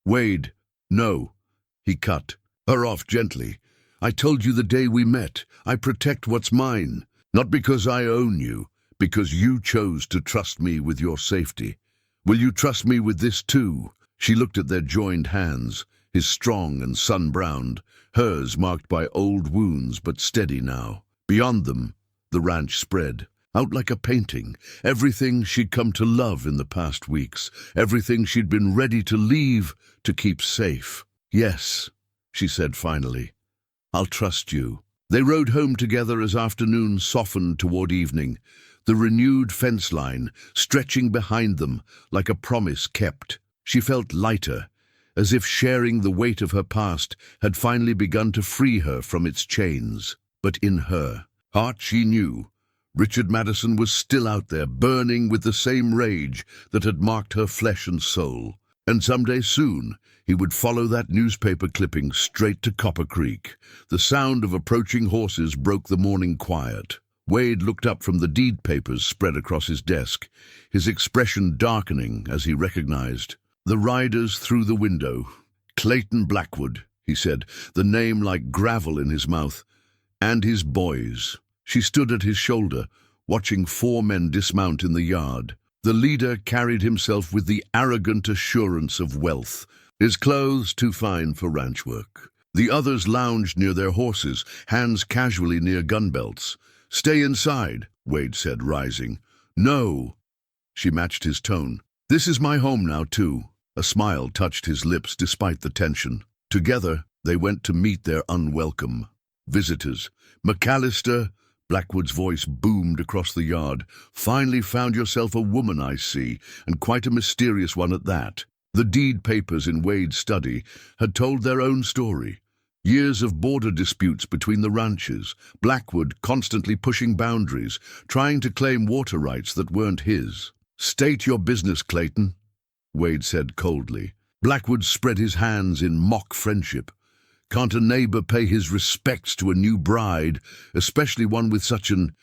"Wade, no." He cut her off gently. "I told you the day we met. I protect what's mine. Not because I own you, because you chose to trust me with your safety. Will you trust me with this too?" She looked at their joined hands, his strong and sun-browned, hers marked by old wounds but steady now. Beyond them, the ranch spread, out like a painting, everything she'd come to love in the past weeks, everything she'd been ready to leave to keep safe. "Yes," she said finally, "I'll trust you." They rode home together as afternoon softened toward evening, the renewed fence line stretching behind them like a promise kept. She felt lighter, as if sharing the weight of her past had finally begun to free her from its chains. But in her heart she knew Richard Madison was still out there, burning with the same rage that had marked her flesh and soul. And someday soon, he would follow that newspaper clipping straight to Copper Creek. The sound of approaching horses broke the morning quiet. Wade looked up from the deed papers spread across his desk, his expression darkening as he recognized the riders through the window. "Clayton Blackwood," he said, the name like gravel in his mouth, "and his boys." She stood at his shoulder, watching 4 men dismount in the yard. The leader carried himself with the arrogant assurance of wealth, his clothes too fine for ranch work. The others lounged near their horses, hands casually near gun belts. "Stay inside," Wade said, rising. "No." She matched his tone. "This is my home now, too." A smile touched his lips despite the tension. Together, they went to meet their unwelcome visitors. "McAllister," Blackwood's voice boomed across the yard, "finally found yourself a woman, I see, and quite a mysterious one at that." The deed papers in Wade's study had told their own story. Years of border disputes between the ranches, Blackwood constantly pushing boundaries, trying to claim water rights that weren't his. "State your business, Clayton," Wade said coldly. Blackwood spread his hands in mock friendship. Can't a neighbor pay his respects to a new bride, especially one with such an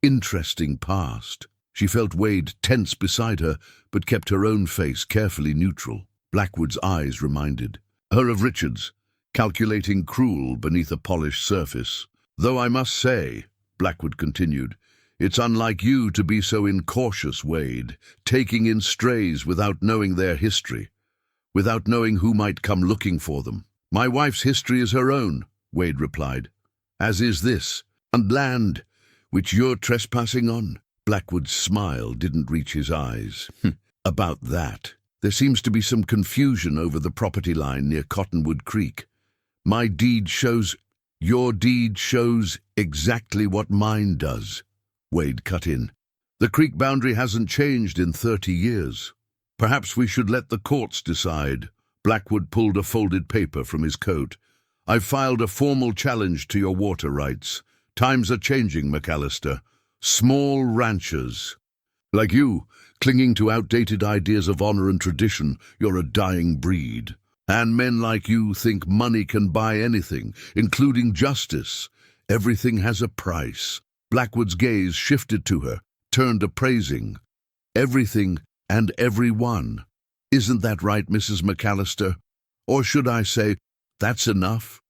interesting past? She felt Wade tense beside her, but kept her own face carefully neutral. Blackwood's eyes reminded her of Richard's, calculating cruel beneath a polished surface. "Though I must say," Blackwood continued, "it's unlike you to be so incautious, Wade, taking in strays without knowing their history, without knowing who might come looking for them." "My wife's history is her own," Wade replied, "as is this, and land which you're trespassing on." Blackwood's smile didn't reach his eyes. "About that. There seems to be some confusion over the property line near Cottonwood Creek. My deed shows, your deed shows exactly what mine does," Wade cut in. "The creek boundary hasn't changed in 30 years. Perhaps we should let the courts decide." Blackwood pulled a folded paper from his coat. "I've filed a formal challenge to your water rights. Times are changing, McAllister. Small ranchers like you, clinging to outdated ideas of honor and tradition, you're a dying breed. And men like you think money can buy anything, including justice. Everything has a price." Blackwood's gaze shifted to her, turned appraising. "Everything and everyone. Isn't that right, Mrs. McAllister? Or should I say, that's enough?"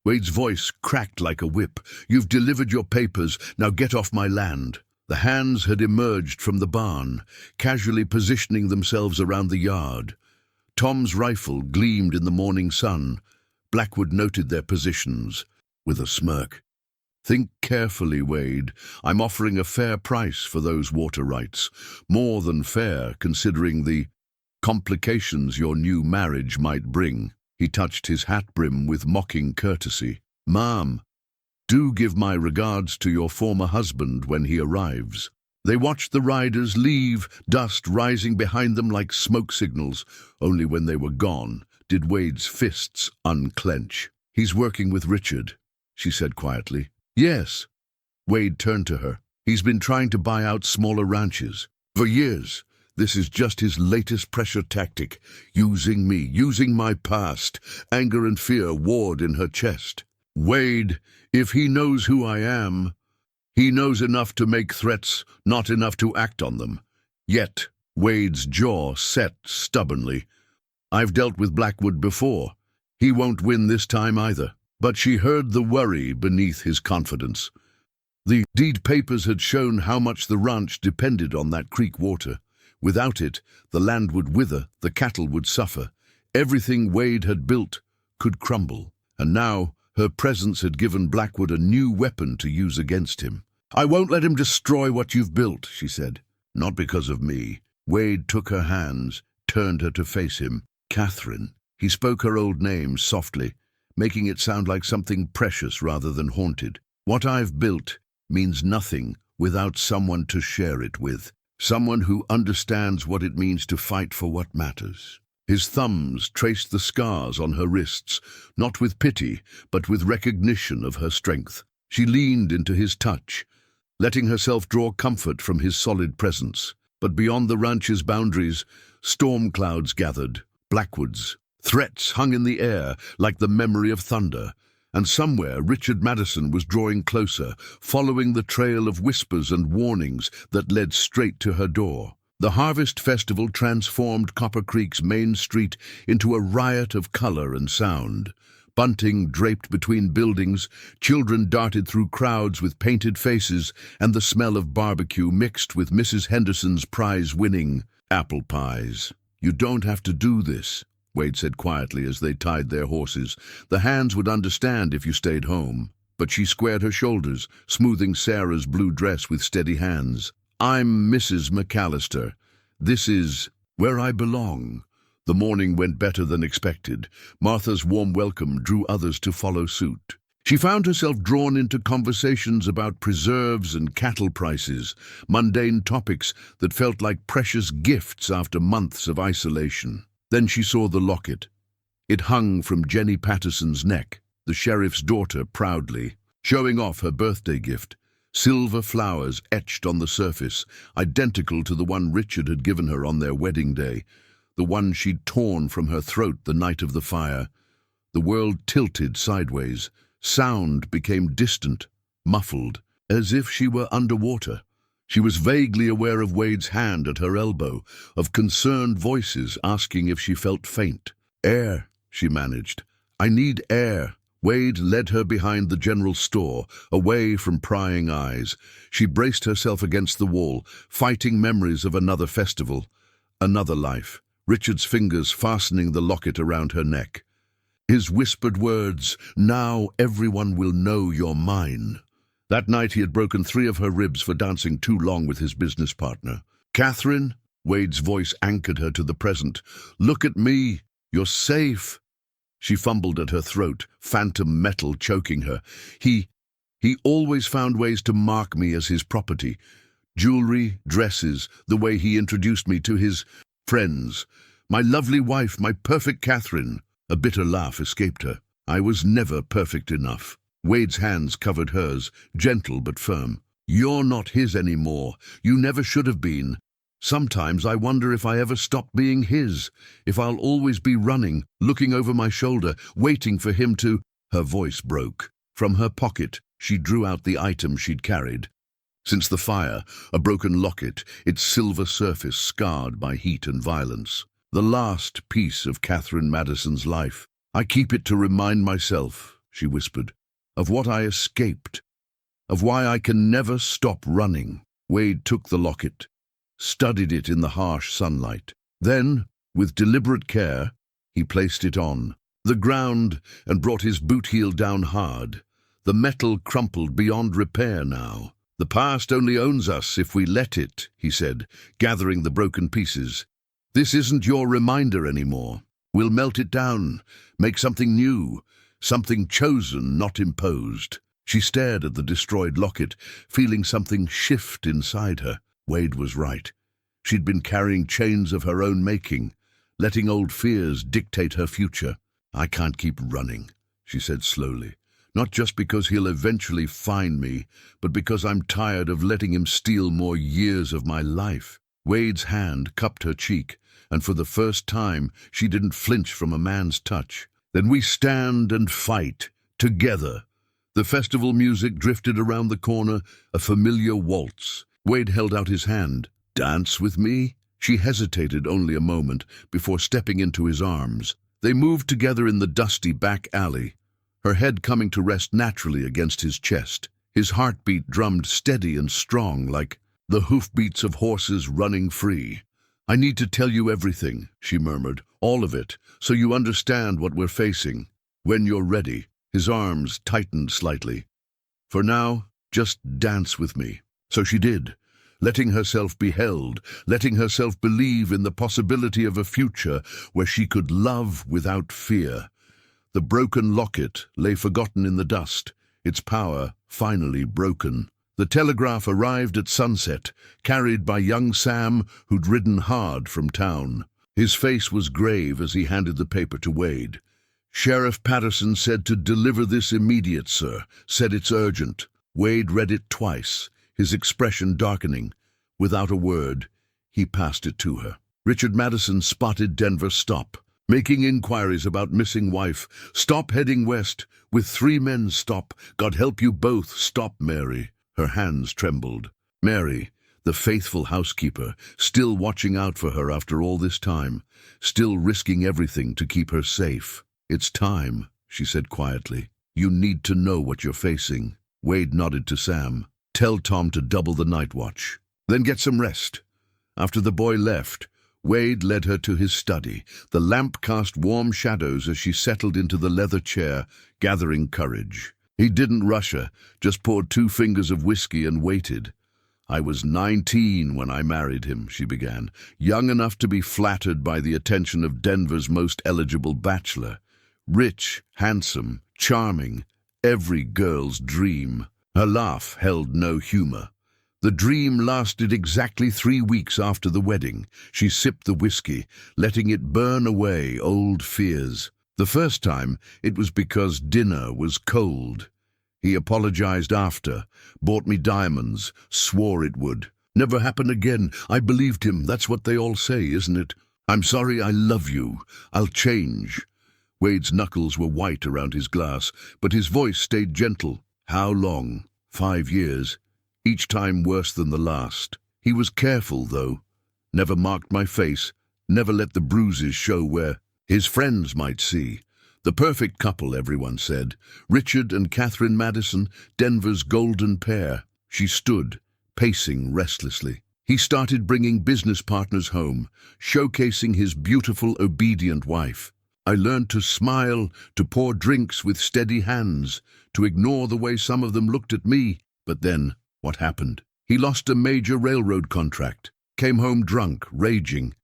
Wade's voice cracked like a whip. "You've delivered your papers, now get off my land." The hands had emerged from the barn, casually positioning themselves around the yard. Tom's rifle gleamed in the morning sun. Blackwood noted their positions with a smirk. "Think carefully, Wade. I'm offering a fair price for those water rights. More than fair, considering the complications your new marriage might bring." He touched his hat brim with mocking courtesy. "Ma'am, do give my regards to your former husband when he arrives." They watched the riders leave, dust rising behind them like smoke signals. Only when they were gone did Wade's fists unclench. "He's working with Richard," she said quietly. "Yes." Wade turned to her. "He's been trying to buy out smaller ranches. For years. This is just his latest pressure tactic. Using me, using my past." Anger and fear warred in her chest. "Wade, if he knows who I am, he knows enough to make threats, not enough to act on them." Yet, Wade's jaw set stubbornly. "I've dealt with Blackwood before. He won't win this time either." But she heard the worry beneath his confidence. The deed papers had shown how much the ranch depended on that creek water. Without it, the land would wither, the cattle would suffer. Everything Wade had built could crumble. And now, her presence had given Blackwood a new weapon to use against him. "I won't let him destroy what you've built," she said. "Not because of me." Wade took her hands, turned her to face him. "Catherine." He spoke her old name softly, making it sound like something precious rather than haunted. "What I've built means nothing without someone to share it with. Someone who understands what it means to fight for what matters." His thumbs traced the scars on her wrists, not with pity, but with recognition of her strength. She leaned into his touch, letting herself draw comfort from his solid presence. But beyond the ranch's boundaries, storm clouds gathered, Blackwood's. Threats hung in the air like the memory of thunder. And somewhere Richard Madison was drawing closer, following the trail of whispers and warnings that led straight to her door. The Harvest Festival transformed Copper Creek's main street into a riot of color and sound. Bunting draped between buildings, children darted through crowds with painted faces, and the smell of barbecue mixed with Mrs. Henderson's prize-winning apple pies. "You don't have to do this," Wade said quietly as they tied their horses. "The hands would understand if you stayed home." But she squared her shoulders, smoothing Sarah's blue dress with steady hands. "I'm Mrs. McAllister. This is where I belong." The morning went better than expected. Martha's warm welcome drew others to follow suit. She found herself drawn into conversations about preserves and cattle prices, mundane topics that felt like precious gifts after months of isolation. Then she saw the locket. It hung from Jenny Patterson's neck, the sheriff's daughter, proudly, showing off her birthday gift. Silver flowers etched on the surface, identical to the one Richard had given her on their wedding day, the one she'd torn from her throat the night of the fire. The world tilted sideways. Sound became distant, muffled, as if she were underwater. She was vaguely aware of Wade's hand at her elbow, of concerned voices asking if she felt faint. "Air," she managed. I need air. Wade led her behind the general store, away from prying eyes. She braced herself against the wall, fighting memories of another festival, another life. Richard's fingers fastening the locket around her neck. His whispered words, "Now everyone will know you're mine." That night he had broken 3 of her ribs for dancing too long with his business partner. "Catherine," Wade's voice anchored her to the present. "Look at me. You're safe." She fumbled at her throat, phantom metal choking her. He always found ways to mark me as his property. Jewelry, dresses, the way he introduced me to his friends. "My lovely wife, my perfect Catherine." A bitter laugh escaped her. "I was never perfect enough." Wade's hands covered hers, gentle but firm. "You're not his anymore. You never should have been. Sometimes I wonder if I ever stop being his, if I'll always be running, looking over my shoulder, waiting for him to—" Her voice broke. From her pocket, she drew out the item she'd carried. Since the fire, a broken locket, its silver surface scarred by heat and violence. The last piece of Catherine Madison's life. "I keep it to remind myself," she whispered, "of what I escaped, of why I can never stop running." Wade took the locket, studied it in the harsh sunlight. Then, with deliberate care, he placed it on the ground and brought his boot heel down hard. The metal crumpled beyond repair now. "The past only owns us if we let it," he said, gathering the broken pieces. "This isn't your reminder anymore. We'll melt it down, make something new, something chosen, not imposed." She stared at the destroyed locket, feeling something shift inside her. Wade was right. She'd been carrying chains of her own making, letting old fears dictate her future. "I can't keep running," she said slowly. "Not just because he'll eventually find me, but because I'm tired of letting him steal more years of my life." Wade's hand cupped her cheek, and for the first time she didn't flinch from a man's touch. "Then we stand and fight, together." The festival music drifted around the corner, a familiar waltz. Wade held out his hand. "Dance with me?" She hesitated only a moment before stepping into his arms. They moved together in the dusty back alley, her head coming to rest naturally against his chest. His heartbeat drummed steady and strong, like the hoofbeats of horses running free. "I need to tell you everything," she murmured, "all of it, so you understand what we're facing. When you're ready." His arms tightened slightly. "For now, just dance with me." So she did, letting herself be held, letting herself believe in the possibility of a future where she could love without fear. The broken locket lay forgotten in the dust, its power finally broken. The telegraph arrived at sunset, carried by young Sam, who'd ridden hard from town. His face was grave as he handed the paper to Wade. "Sheriff Patterson said to deliver this immediate, sir. Said it's urgent." Wade read it twice, his expression darkening. Without a word, he passed it to her. "Richard Madison spotted Denver stop. Making inquiries about missing wife. Stop heading west. With 3 men stop. God help you both. Stop, Mary." Her hands trembled. Mary, the faithful housekeeper, still watching out for her after all this time, still risking everything to keep her safe. "It's time," she said quietly. "You need to know what you're facing." Wade nodded to Sam. "Tell Tom to double the night watch. Then get some rest." After the boy left, Wade led her to his study. The lamp cast warm shadows as she settled into the leather chair, gathering courage. He didn't rush her, just poured 2 fingers of whiskey and waited. "I was 19 when I married him," she began, young enough to be flattered by the attention of Denver's most eligible bachelor. Rich, handsome, charming, every girl's dream. Her laugh held no humor. The dream lasted exactly 3 weeks after the wedding. She sipped the whiskey, letting it burn away old fears. The first time, it was because dinner was cold. He apologized after, bought me diamonds, swore it would. "Never happen again. I believed him. That's what they all say, isn't it? I'm sorry, I love you. I'll change." Wade's knuckles were white around his glass, but his voice stayed gentle. "How long?" 5 years. Each time worse than the last. He was careful, though. Never marked my face, never let the bruises show where his friends might see. The perfect couple, everyone said. Richard and Catherine Madison, Denver's golden pair. She stood, pacing restlessly. He started bringing business partners home, showcasing his beautiful, obedient wife. I learned to smile, to pour drinks with steady hands, to ignore the way some of them looked at me. But then, what happened? He lost a major railroad contract, came home drunk, raging,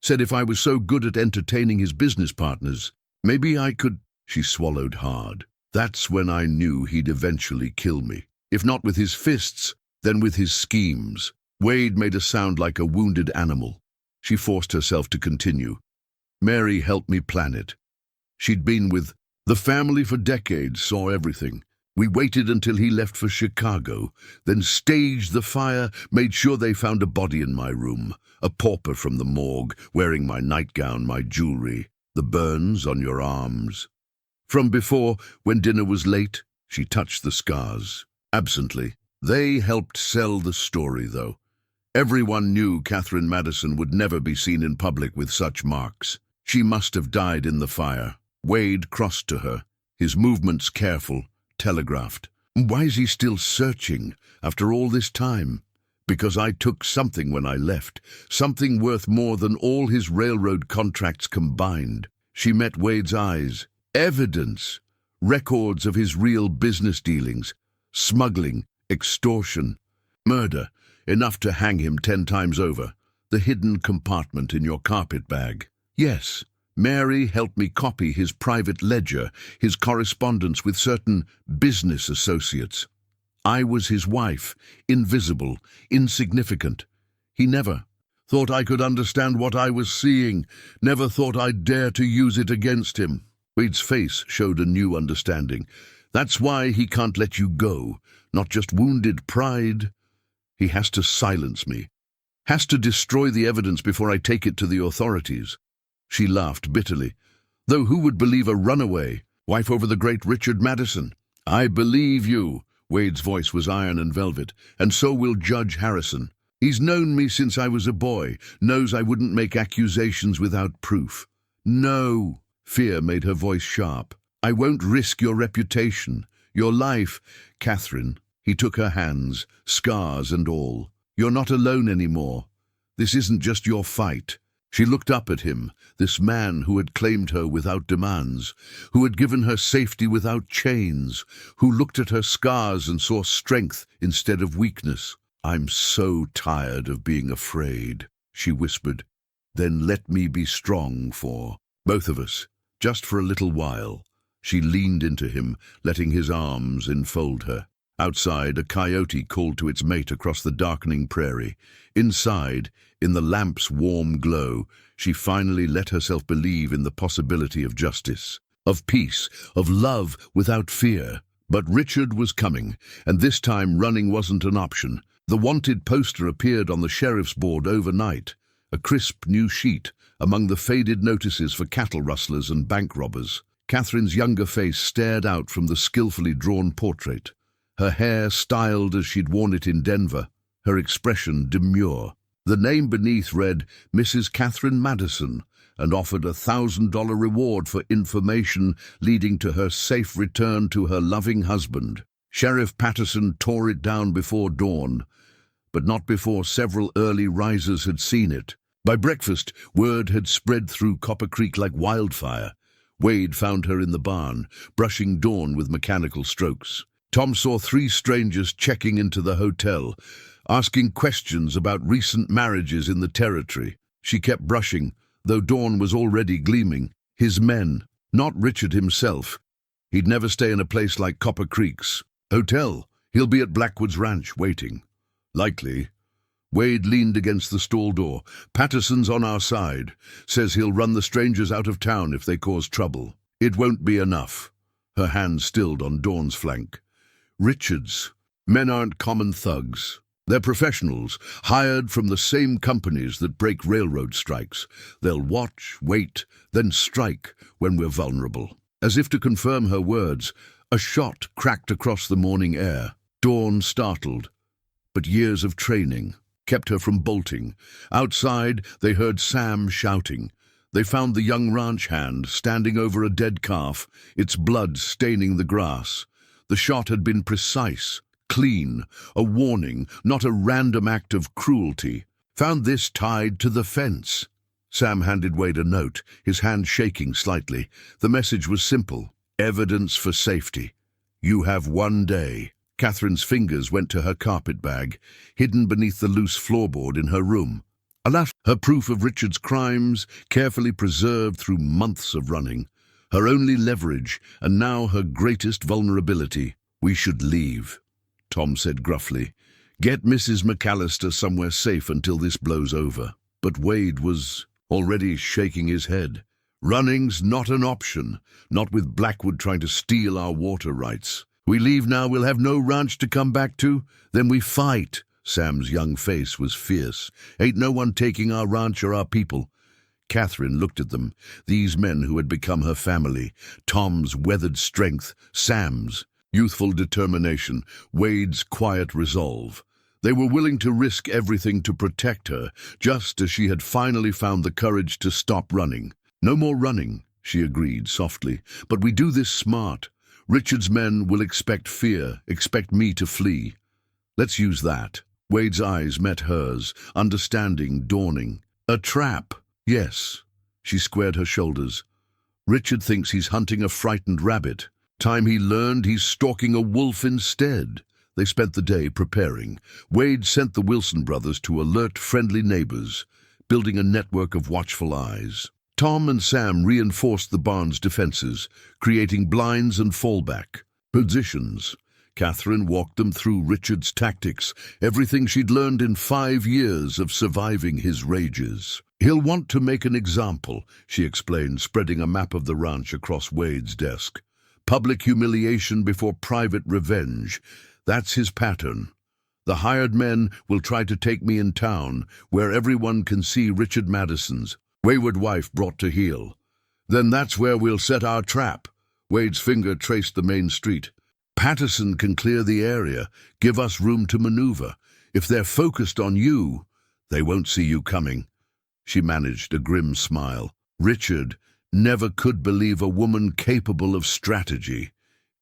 said if I was so good at entertaining his business partners, maybe I could. She swallowed hard. That's when I knew he'd eventually kill me. If not with his fists, then with his schemes. Wade made a sound like a wounded animal. She forced herself to continue. Mary helped me plan it. She'd been with the family for decades, saw everything. We waited until he left for Chicago, then staged the fire, made sure they found a body in my room, a pauper from the morgue, wearing my nightgown, my jewelry, the burns on your arms. From before, when dinner was late, she touched the scars, absently. They helped sell the story, though. Everyone knew Catherine Madison would never be seen in public with such marks. She must have died in the fire. Wade crossed to her, his movements careful, telegraphed. Why is he still searching after all this time? Because I took something when I left, something worth more than all his railroad contracts combined. She met Wade's eyes. Evidence, records of his real business dealings, smuggling, extortion, murder, enough to hang him 10 times over. The hidden compartment in your carpet bag. Yes, Mary helped me copy his private ledger, his correspondence with certain business associates. I was his wife, invisible, insignificant. He never thought I could understand what I was seeing, never thought I'd dare to use it against him. Wade's face showed a new understanding. That's why he can't let you go, not just wounded pride. He has to silence me, has to destroy the evidence before I take it to the authorities. She laughed bitterly. Though who would believe a runaway, wife over the great Richard Madison? I believe you. Wade's voice was iron and velvet, and so will Judge Harrison. He's known me since I was a boy, knows I wouldn't make accusations without proof. No. Fear made her voice sharp. I won't risk your reputation, your life. Catherine, he took her hands, scars and all. You're not alone anymore. This isn't just your fight. She looked up at him, this man who had claimed her without demands, who had given her safety without chains, who looked at her scars and saw strength instead of weakness. I'm so tired of being afraid, she whispered. Then let me be strong for both of us, just for a little while. She leaned into him, letting his arms enfold her. Outside, a coyote called to its mate across the darkening prairie. Inside, in the lamp's warm glow, she finally let herself believe in the possibility of justice, of peace, of love without fear. But Richard was coming, and this time running wasn't an option. The wanted poster appeared on the sheriff's board overnight, a crisp new sheet among the faded notices for cattle rustlers and bank robbers. Catherine's younger face stared out from the skillfully drawn portrait, her hair styled as she'd worn it in Denver, her expression demure. The name beneath read Mrs. Catherine Madison and offered a $1,000 reward for information leading to her safe return to her loving husband. Sheriff Patterson tore it down before dawn, but not before several early risers had seen it. By breakfast, word had spread through Copper Creek like wildfire. Wade found her in the barn, brushing Dawn with mechanical strokes. Tom saw 3 strangers checking into the hotel, asking questions about recent marriages in the territory. She kept brushing, though Dawn was already gleaming. His men, not Richard himself. He'd never stay in a place like Copper Creek's hotel. He'll be at Blackwood's ranch, waiting. Likely. Wade leaned against the stall door. Patterson's on our side. Says he'll run the strangers out of town if they cause trouble. It won't be enough. Her hand stilled on Dawn's flank. Richards. Men aren't common thugs. They're professionals, hired from the same companies that break railroad strikes. They'll watch, wait, then strike when we're vulnerable. As if to confirm her words, a shot cracked across the morning air. Dawn startled, but years of training kept her from bolting. Outside, they heard Sam shouting. They found the young ranch hand standing over a dead calf, its blood staining the grass. The shot had been precise, clean, a warning, not a random act of cruelty. Found this tied to the fence. Sam handed Wade a note, his hand shaking slightly. The message was simple: evidence for safety. You have 1 day. Catherine's fingers went to her carpet bag, hidden beneath the loose floorboard in her room. Alas, her proof of Richard's crimes, carefully preserved through months of running. Her only leverage, and now her greatest vulnerability. We should leave, Tom said gruffly. Get Mrs. McAllister somewhere safe until this blows over. But Wade was already shaking his head. Running's not an option, not with Blackwood trying to steal our water rights. We leave now, we'll have no ranch to come back to. Then we fight. Sam's young face was fierce. Ain't no one taking our ranch or our people. Catherine looked at them, these men who had become her family. Tom's weathered strength, Sam's youthful determination, Wade's quiet resolve. They were willing to risk everything to protect her, just as she had finally found the courage to stop running. No more running, she agreed softly, but we do this smart. Richard's men will expect fear, expect me to flee. Let's use that. Wade's eyes met hers, understanding dawning. A trap. Yes. She squared her shoulders. Richard thinks he's hunting a frightened rabbit. Time he learned he's stalking a wolf instead. They spent the day preparing. Wade sent the Wilson brothers to alert friendly neighbors, building a network of watchful eyes. Tom and Sam reinforced the barn's defenses, creating blinds and fallback positions. Catherine walked them through Richard's tactics, everything she'd learned in 5 years of surviving his rages. He'll want to make an example, she explained, spreading a map of the ranch across Wade's desk. Public humiliation before private revenge. That's his pattern. The hired men will try to take me in town, where everyone can see Richard Madison's wayward wife brought to heel. Then that's where we'll set our trap. Wade's finger traced the main street. Patterson can clear the area, give us room to maneuver. If they're focused on you, they won't see you coming. She managed a grim smile. Richard never could believe a woman capable of strategy.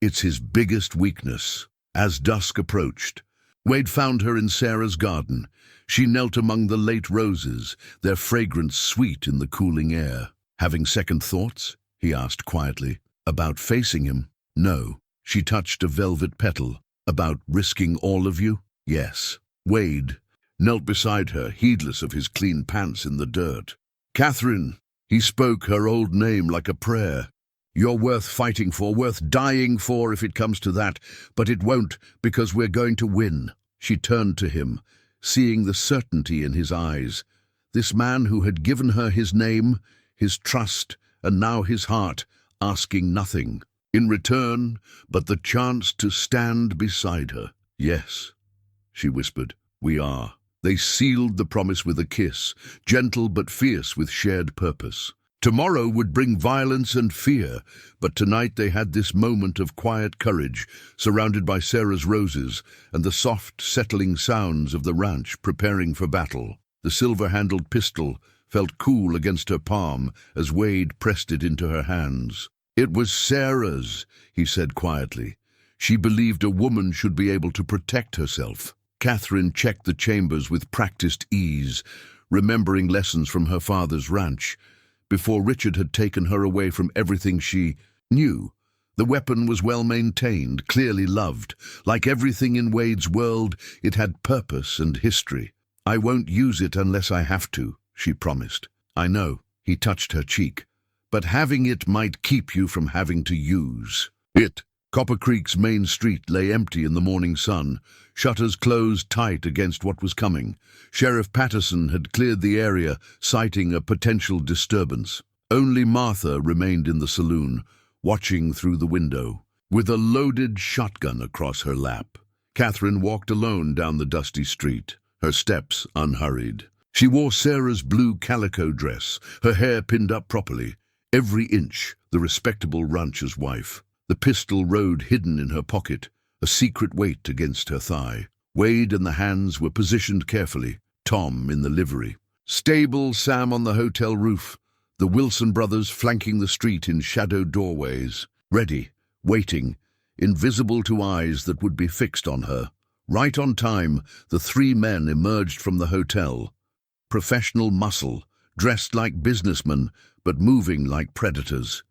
It's his biggest weakness. As dusk approached, Wade found her in Sarah's garden. She knelt among the late roses, their fragrance sweet in the cooling air. Having second thoughts? He asked quietly. About facing him? No. She touched a velvet petal. About risking all of you? Yes. Wade knelt beside her, heedless of his clean pants in the dirt. Catherine, he spoke her old name like a prayer. You're worth fighting for, worth dying for if it comes to that, but it won't because we're going to win. She turned to him, seeing the certainty in his eyes. This man who had given her his name, his trust, and now his heart, asking nothing in return but the chance to stand beside her. Yes, she whispered, we are. They sealed the promise with a kiss, gentle but fierce with shared purpose. Tomorrow would bring violence and fear, but tonight they had this moment of quiet courage, surrounded by Sarah's roses and the soft, settling sounds of the ranch preparing for battle. The silver-handled pistol felt cool against her palm as Wade pressed it into her hands. It was Sarah's, he said quietly. She believed a woman should be able to protect herself. Catherine checked the chambers with practiced ease, remembering lessons from her father's ranch. Before Richard had taken her away from everything she knew, the weapon was well maintained, clearly loved. Like everything in Wade's world, it had purpose and history. I won't use it unless I have to, she promised. I know, he touched her cheek. But having it might keep you from having to use it. Copper Creek's main street lay empty in the morning sun, shutters closed tight against what was coming. Sheriff Patterson had cleared the area, citing a potential disturbance. Only Martha remained in the saloon, watching through the window, with a loaded shotgun across her lap. Catherine walked alone down the dusty street, her steps unhurried. She wore Sarah's blue calico dress, her hair pinned up properly, every inch the respectable rancher's wife. The pistol rode hidden in her pocket, a secret weight against her thigh. Wade and the hands were positioned carefully, Tom in the livery. Stable Sam on the hotel roof. the Wilson brothers flanking the street in shadowed doorways, ready, waiting, invisible to eyes that would be fixed on her. Right on time, the three men emerged from the hotel. Professional muscle, dressed like businessmen, but moving like predators.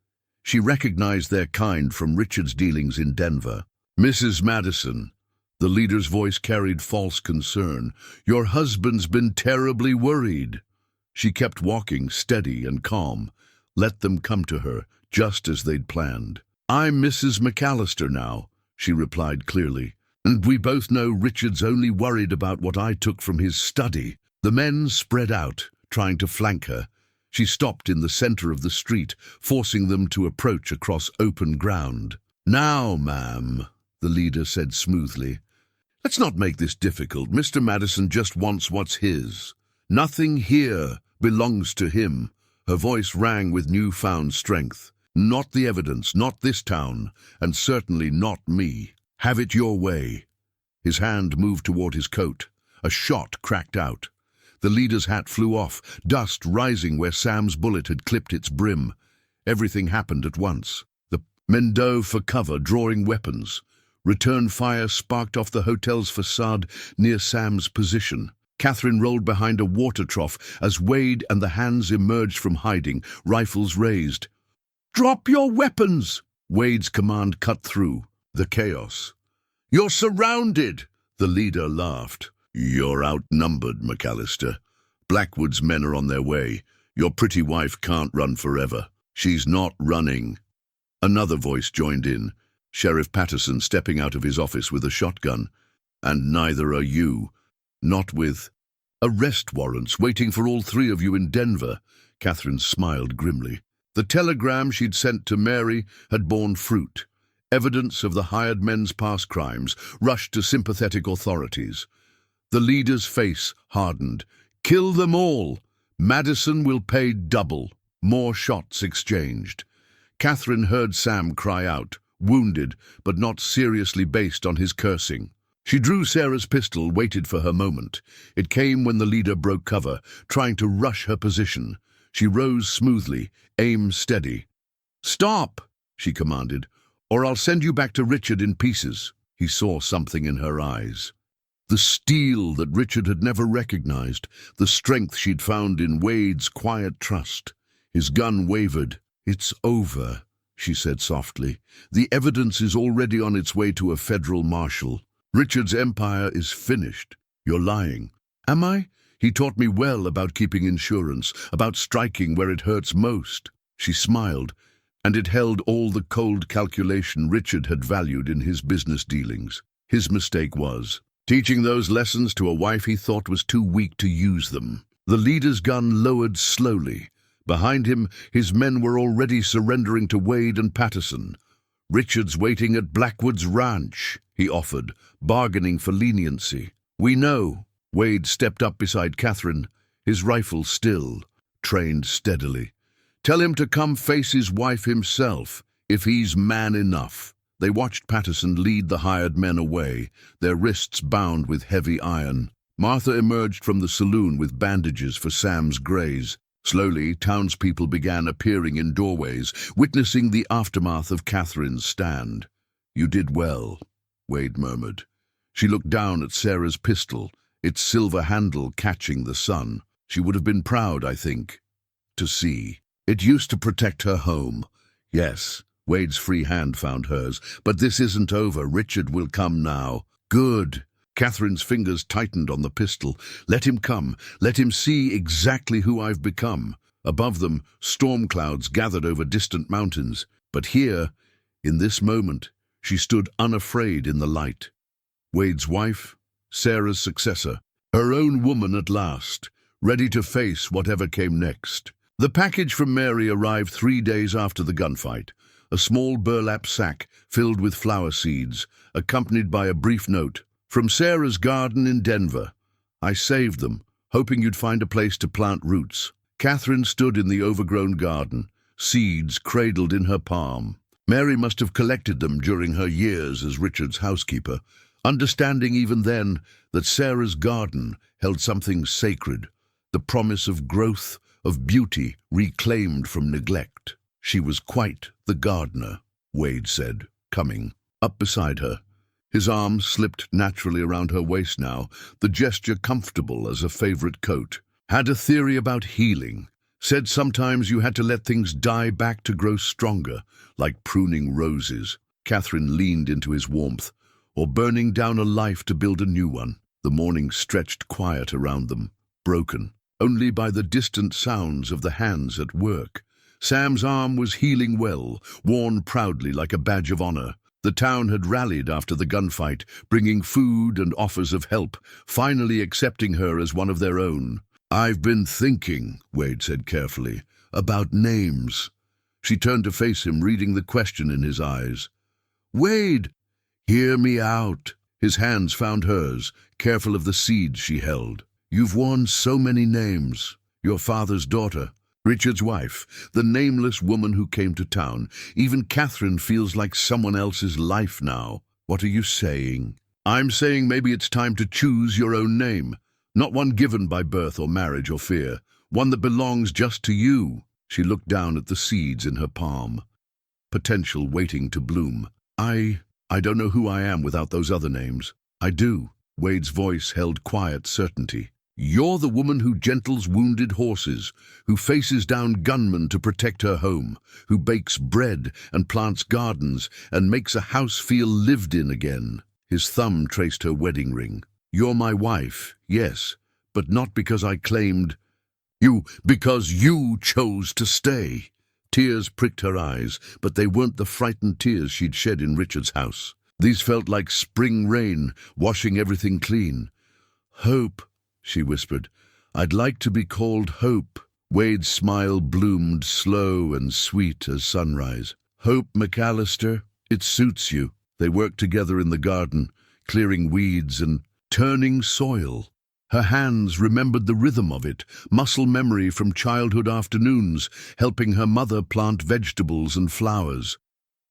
She recognized their kind from Richard's dealings in Denver. "Mrs. Madison," the leader's voice carried false concern, "your husband's been terribly worried." She kept walking, steady and calm. Let them come to her, just as they'd planned. "I'm Mrs. McAllister now," she replied clearly. "And we both know Richard's only worried about what I took from his study." The men spread out, trying to flank her. She stopped in the center of the street, forcing them to approach across open ground. "Now, ma'am," the leader said smoothly, "let's not make this difficult. Mr. Madison just wants what's his. Nothing here belongs to him." Her voice rang with newfound strength. "Not the evidence, not this town, and certainly not me. Have it your way." His hand moved toward his coat. A shot cracked out. The leader's hat flew off, dust rising where Sam's bullet had clipped its brim. Everything happened at once. The men dove for cover, drawing weapons. Return fire sparked off the hotel's facade near Sam's position. Catherine rolled behind a water trough as Wade and the hands emerged from hiding, rifles raised. "Drop your weapons!" Wade's command cut through the chaos. "You're surrounded!" The leader laughed. "You're outnumbered, McAllister. Blackwood's men are on their way. Your pretty wife can't run forever." "She's not running." Another voice joined in, Sheriff Patterson stepping out of his office with a shotgun. "And neither are you. Not with arrest warrants waiting for all three of you in Denver." Catherine smiled grimly. The telegram she'd sent to Mary had borne fruit. Evidence of the hired men's past crimes rushed to sympathetic authorities. The leader's face hardened. "Kill them all. Madison will pay double." More shots exchanged. Catherine heard Sam cry out, wounded, but not seriously based on his cursing. She drew Sarah's pistol, waited for her moment. It came when the leader broke cover, trying to rush her position. She rose smoothly, aim steady. "Stop," she commanded, "or I'll send you back to Richard in pieces." He saw something in her eyes. The steel that Richard had never recognized, the strength she'd found in Wade's quiet trust. His gun wavered. "It's over," she said softly. "The evidence is already on its way to a federal marshal. Richard's empire is finished." "You're lying." "Am I? He taught me well about keeping insurance, about striking where it hurts most." She smiled, and it held all the cold calculation Richard had valued in his business dealings. His mistake was teaching those lessons to a wife he thought was too weak to use them. The leader's gun lowered slowly. Behind him, his men were already surrendering to Wade and Patterson. "Richard's waiting at Blackwood's ranch," he offered, bargaining for leniency. "We know." Wade stepped up beside Catherine, his rifle still, trained steadily. "Tell him to come face his wife himself, if he's man enough." They watched Patterson lead the hired men away, their wrists bound with heavy iron. Martha emerged from the saloon with bandages for Sam's graze. Slowly, townspeople began appearing in doorways, witnessing the aftermath of Catherine's stand. "You did well," Wade murmured. She looked down at Sarah's pistol, its silver handle catching the sun. "She would have been proud, I think, to see. It used to protect her home." "Yes," Wade's free hand found hers. "But this isn't over. Richard will come now." "Good." Catherine's fingers tightened on the pistol. "Let him come. Let him see exactly who I've become." Above them, storm clouds gathered over distant mountains. But here, in this moment, she stood unafraid in the light. Wade's wife, Sarah's successor, her own woman at last, ready to face whatever came next. The package from Mary arrived 3 days after the gunfight. A small burlap sack filled with flower seeds, accompanied by a brief note. "From Sarah's garden in Denver. I saved them, hoping you'd find a place to plant roots." Catherine stood in the overgrown garden, seeds cradled in her palm. Mary must have collected them during her years as Richard's housekeeper, understanding even then that Sarah's garden held something sacred, the promise of growth, of beauty reclaimed from neglect. She was quite the gardener, Wade said, coming up beside her. His arm slipped naturally around her waist now, the gesture comfortable as a favorite coat. Had a theory about healing. Said sometimes you had to let things die back to grow stronger, like pruning roses. Catherine leaned into his warmth, or burning down a life to build a new one. The morning stretched quiet around them, broken only by the distant sounds of the hands at work. Sam's arm was healing well, worn proudly like a badge of honor. The town had rallied after the gunfight, bringing food and offers of help, finally accepting her as one of their own. "I've been thinking," Wade said carefully, "about names." She turned to face him, reading the question in his eyes. "Wade, hear me out." His hands found hers, careful of the seeds she held. "You've worn so many names. Your father's daughter, Richard's wife, the nameless woman who came to town. Even Catherine feels like someone else's life now. What are you saying?" "I'm saying maybe it's time to choose your own name. Not one given by birth or marriage or fear. One that belongs just to you." She looked down at the seeds in her palm. Potential waiting to bloom. I don't know who I am without those other names." "I do." Wade's voice held quiet certainty. "You're the woman who gentles wounded horses, who faces down gunmen to protect her home, who bakes bread and plants gardens and makes a house feel lived in again." His thumb traced her wedding ring. "You're my wife, yes, but not because I claimed because you chose to stay." Tears pricked her eyes, but they weren't the frightened tears she'd shed in Richard's house. These felt like spring rain, washing everything clean. "Hope," she whispered. "I'd like to be called Hope." Wade's smile bloomed slow and sweet as sunrise. "Hope McAllister, it suits you." They worked together in the garden, clearing weeds and turning soil. Her hands remembered the rhythm of it, muscle memory from childhood afternoons, helping her mother plant vegetables and flowers.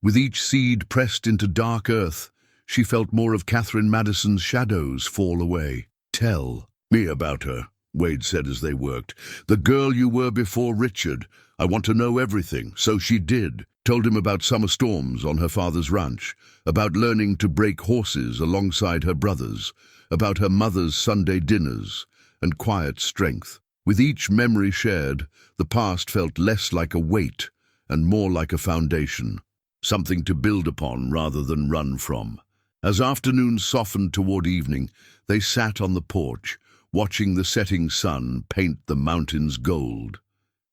With each seed pressed into dark earth, she felt more of Catherine Madison's shadows fall away. "Tell me about her," Wade said as they worked. "The girl you were before Richard. I want to know everything." So she did. Told him about summer storms on her father's ranch, about learning to break horses alongside her brothers, about her mother's Sunday dinners, and quiet strength. With each memory shared, the past felt less like a weight and more like a foundation, something to build upon rather than run from. As afternoons softened toward evening, they sat on the porch, watching the setting sun paint the mountains gold.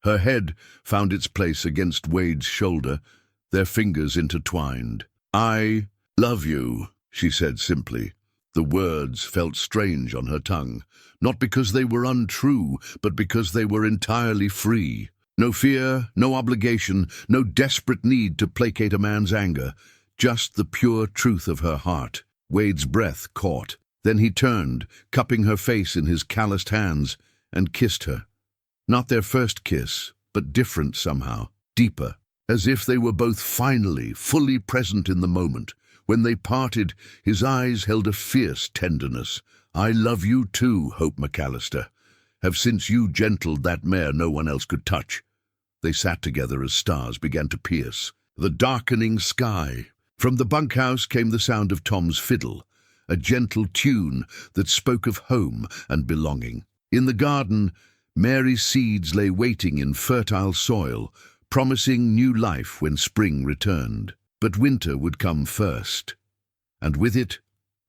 Her head found its place against Wade's shoulder, their fingers intertwined. "I love you," she said simply. The words felt strange on her tongue, not because they were untrue, but because they were entirely free. No fear, no obligation, no desperate need to placate a man's anger, just the pure truth of her heart. Wade's breath caught. Then he turned, cupping her face in his calloused hands, and kissed her. Not their first kiss, but different somehow, deeper, as if they were both finally, fully present in the moment. When they parted, his eyes held a fierce tenderness. "I love you too, Hope McAllister. Have since you gentled that mare no one else could touch." They sat together as stars began to pierce the darkening sky. From the bunkhouse came the sound of Tom's fiddle, a gentle tune that spoke of home and belonging. In the garden, Mary's seeds lay waiting in fertile soil, promising new life when spring returned. But winter would come first. And with it,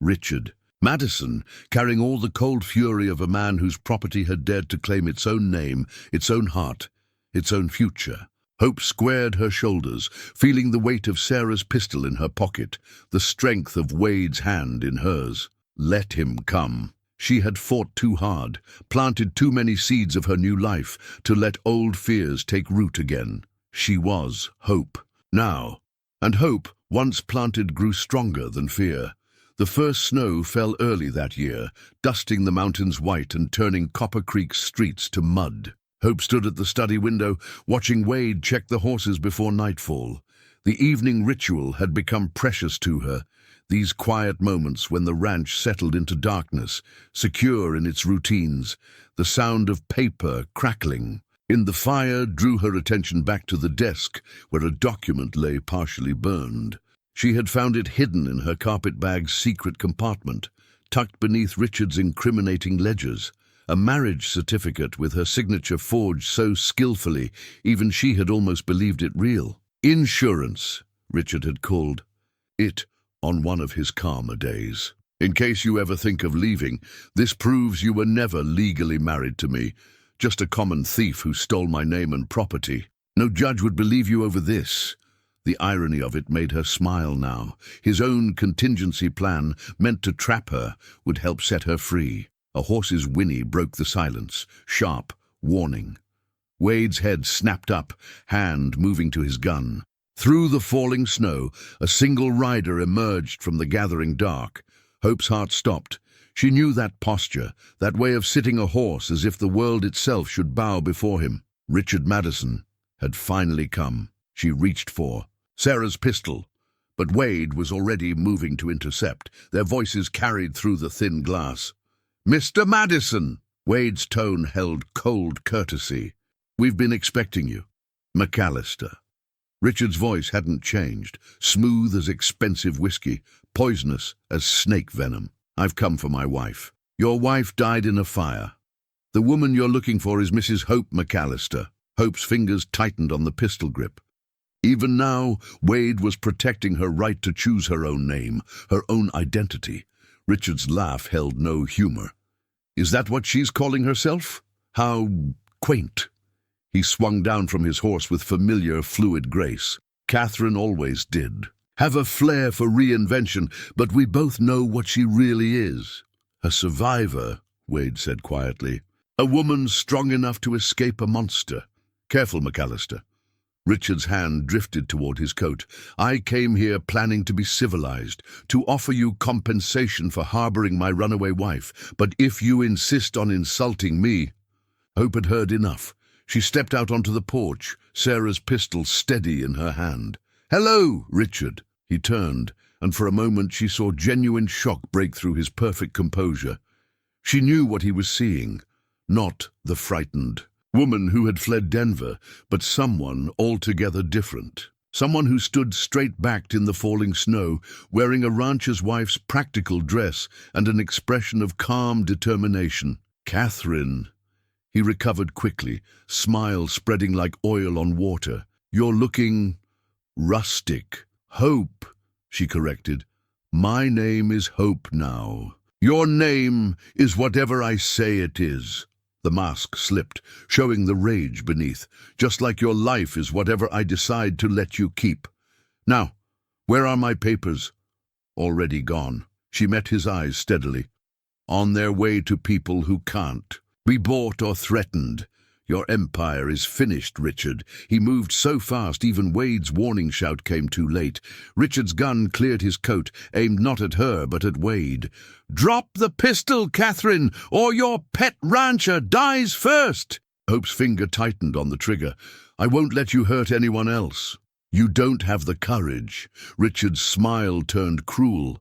Richard. Madison, carrying all the cold fury of a man whose property had dared to claim its own name, its own heart, its own future. Hope squared her shoulders, feeling the weight of Sarah's pistol in her pocket, the strength of Wade's hand in hers. Let him come. She had fought too hard, planted too many seeds of her new life to let old fears take root again. She was Hope. Now. And hope, once planted, grew stronger than fear. The first snow fell early that year, dusting the mountains white and turning Copper Creek's streets to mud. Hope stood at the study window, watching Wade check the horses before nightfall. The evening ritual had become precious to her, these quiet moments when the ranch settled into darkness, secure in its routines, the sound of paper crackling, in the fire drew her attention back to the desk where a document lay partially burned. She had found it hidden in her carpetbag's secret compartment, tucked beneath Richard's incriminating ledgers. A marriage certificate with her signature forged so skillfully, even she had almost believed it real. Insurance, Richard had called it on one of his calmer days. In case you ever think of leaving, this proves you were never legally married to me, just a common thief who stole my name and property. No judge would believe you over this. The irony of it made her smile now. His own contingency plan, meant to trap her, would help set her free. A horse's whinny broke the silence, sharp, warning. Wade's head snapped up, hand moving to his gun. Through the falling snow, a single rider emerged from the gathering dark. Hope's heart stopped. She knew that posture, that way of sitting a horse as if the world itself should bow before him. Richard Madison had finally come. She reached for Sarah's pistol, but Wade was already moving to intercept. Their voices carried through the thin glass. "Mr. Madison!" Wade's tone held cold courtesy. "We've been expecting you." "McAllister." Richard's voice hadn't changed, smooth as expensive whiskey, poisonous as snake venom. "I've come for my wife." "Your wife died in a fire. The woman you're looking for is Mrs. Hope McAllister." Hope's fingers tightened on the pistol grip. Even now, Wade was protecting her right to choose her own name, her own identity. Richard's laugh held no humor. "Is that what she's calling herself? How quaint." He swung down from his horse with familiar, fluid grace. "Catherine always did. Have a flair for reinvention, but we both know what she really is. A survivor," Wade said quietly. "A woman strong enough to escape a monster. Careful, McAllister." Richard's hand drifted toward his coat. "I came here planning to be civilized, to offer you compensation for harboring my runaway wife. But if you insist on insulting me—" Hope had heard enough. She stepped out onto the porch, Sarah's pistol steady in her hand. "Hello, Richard." He turned, and for a moment she saw genuine shock break through his perfect composure. She knew what he was seeing, not the frightened woman who had fled Denver, but someone altogether different. Someone who stood straight-backed in the falling snow, wearing a rancher's wife's practical dress and an expression of calm determination. "Catherine." He recovered quickly, smile spreading like oil on water. "You're looking rustic." "Hope," she corrected. "My name is Hope now. Your name is whatever I say it is." The mask slipped, showing the rage beneath. "Just like your life is whatever I decide to let you keep. Now, where are my papers?" "Already gone." She met his eyes steadily. "On their way to people who can't be bought or threatened. Your empire is finished, Richard." He moved so fast even Wade's warning shout came too late. Richard's gun cleared his coat, aimed not at her but at Wade. "Drop the pistol, Catherine, or your pet rancher dies first!" Hope's finger tightened on the trigger. "I won't let you hurt anyone else." "You don't have the courage." Richard's smile turned cruel.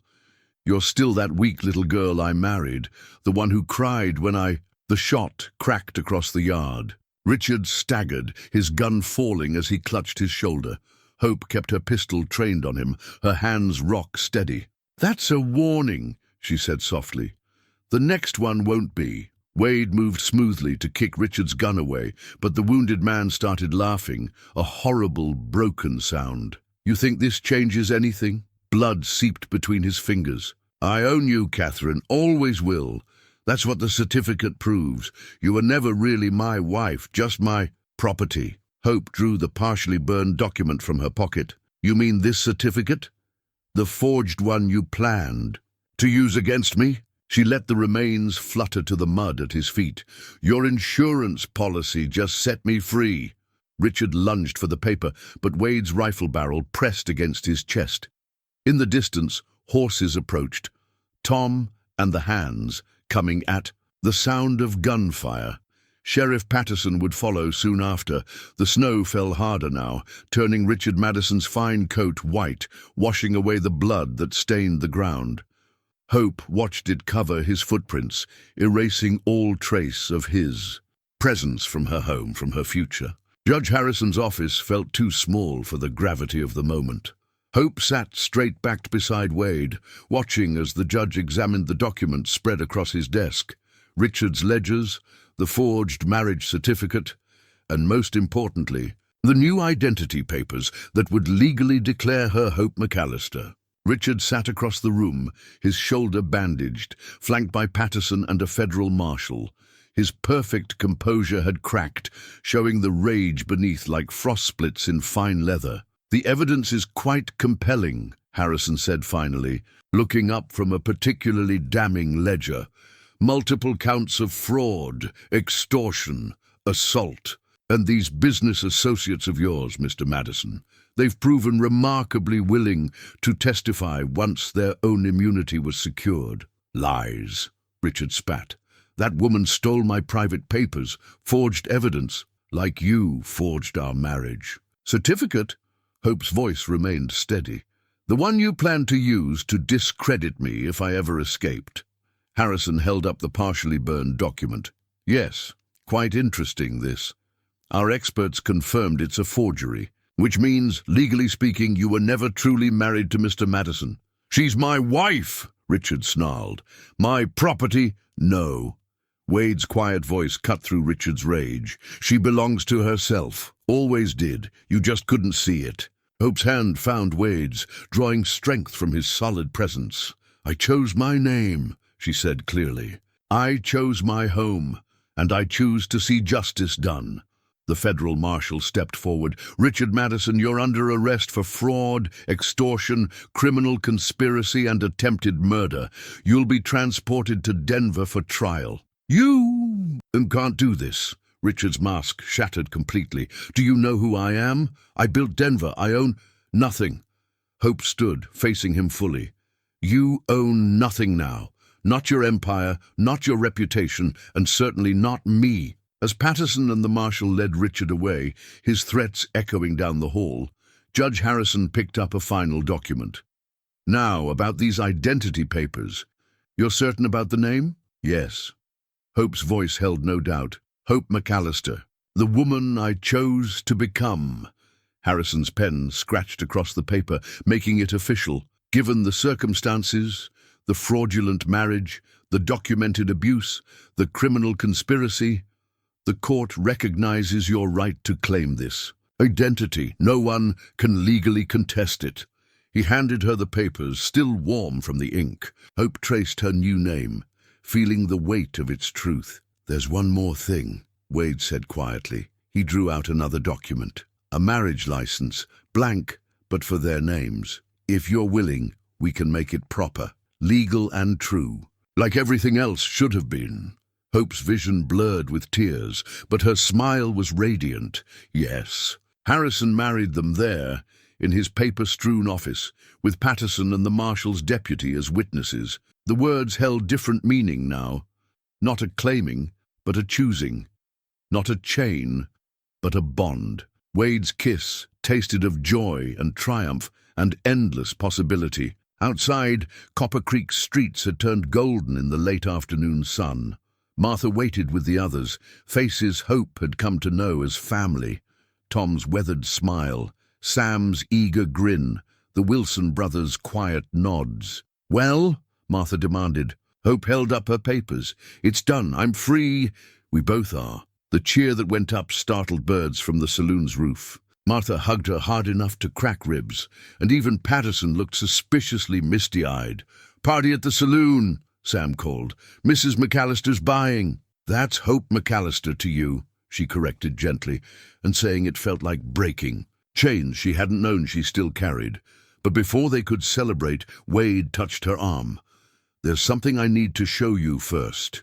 "You're still that weak little girl I married, the one who cried when I—" The shot cracked across the yard. Richard staggered, his gun falling as he clutched his shoulder. Hope kept her pistol trained on him, her hands rock steady. "That's a warning," she said softly. "The next one won't be." Wade moved smoothly to kick Richard's gun away, but the wounded man started laughing, a horrible, broken sound. "You think this changes anything?" Blood seeped between his fingers. "I own you, Catherine, always will. That's what the certificate proves. You were never really my wife, just my property." Hope drew the partially burned document from her pocket. "You mean this certificate? The forged one you planned to use against me?" She let the remains flutter to the mud at his feet. "Your insurance policy just set me free." Richard lunged for the paper, but Wade's rifle barrel pressed against his chest. In the distance, horses approached. Tom and the hands coming at the sound of gunfire. Sheriff Patterson would follow soon after. The snow fell harder now, turning Richard Madison's fine coat white, washing away the blood that stained the ground. Hope watched it cover his footprints, erasing all trace of his. presence from her home, from her future. Judge Harrison's office felt too small for the gravity of the moment. Hope sat straight-backed beside Wade, watching as the judge examined the documents spread across his desk. Richard's ledgers, the forged marriage certificate, and most importantly, the new identity papers that would legally declare her Hope McAllister. Richard sat across the room, his shoulder bandaged, flanked by Patterson and a federal marshal. His perfect composure had cracked, showing the rage beneath like frost splits in fine leather. "The evidence is quite compelling," Harrison said finally, looking up from a particularly damning ledger. "Multiple counts of fraud, extortion, assault. And these business associates of yours, Mr. Madison, they've proven remarkably willing to testify once their own immunity was secured." "Lies," Richard spat. "That woman stole my private papers, forged evidence, like you forged our marriage." "Certificate?" Hope's voice remained steady. "The one you planned to use to discredit me if I ever escaped." Harrison held up the partially burned document. "Yes, quite interesting, this. Our experts confirmed it's a forgery, which means, legally speaking, you were never truly married to Mr. Madison." "She's my wife," Richard snarled. "My property? No." Wade's quiet voice cut through Richard's rage. "She belongs to herself. Always did. You just couldn't see it." Hope's hand found Wade's, drawing strength from his solid presence. "I chose my name," she said clearly. "I chose my home, and I choose to see justice done." The federal marshal stepped forward. "Richard Madison, you're under arrest for fraud, extortion, criminal conspiracy, and attempted murder. You'll be transported to Denver for trial." "You can't do this." Richard's mask shattered completely. "Do you know who I am? I built Denver. I own nothing." Hope stood, facing him fully. "You own nothing now. Not your empire, not your reputation, and certainly not me." As Patterson and the marshal led Richard away, his threats echoing down the hall, Judge Harrison picked up a final document. "Now, about these identity papers. You're certain about the name?" "Yes." Hope's voice held no doubt. "Hope McAllister, the woman I chose to become." Harrison's pen scratched across the paper, making it official. "Given the circumstances, the fraudulent marriage, the documented abuse, the criminal conspiracy, the court recognizes your right to claim this identity. No one can legally contest it." He handed her the papers, still warm from the ink. Hope traced her new name, feeling the weight of its truth. "There's one more thing," Wade said quietly. He drew out another document. "A marriage license, blank, but for their names. If you're willing, we can make it proper, legal and true, like everything else should have been." Hope's vision blurred with tears, but her smile was radiant. "Yes, Harrison married them there, in his paper-strewn office, with Patterson and the marshal's deputy as witnesses. The words held different meaning now. Not a claiming, but a choosing. Not a chain, but a bond." Wade's kiss tasted of joy and triumph and endless possibility. Outside, Copper Creek's streets had turned golden in the late afternoon sun. Martha waited with the others, faces Hope had come to know as family. Tom's weathered smile, Sam's eager grin, the Wilson brothers' quiet nods. "Well?" Martha demanded. Hope held up her papers. "It's done. I'm free." "We both are." The cheer that went up startled birds from the saloon's roof. Martha hugged her hard enough to crack ribs, and even Patterson looked suspiciously misty-eyed. "Party at the saloon," Sam called. "Mrs. McAllister's buying." "That's Hope McAllister to you," she corrected gently, and saying it felt like breaking. Chains she hadn't known she still carried. But before they could celebrate, Wade touched her arm. "There's something I need to show you first."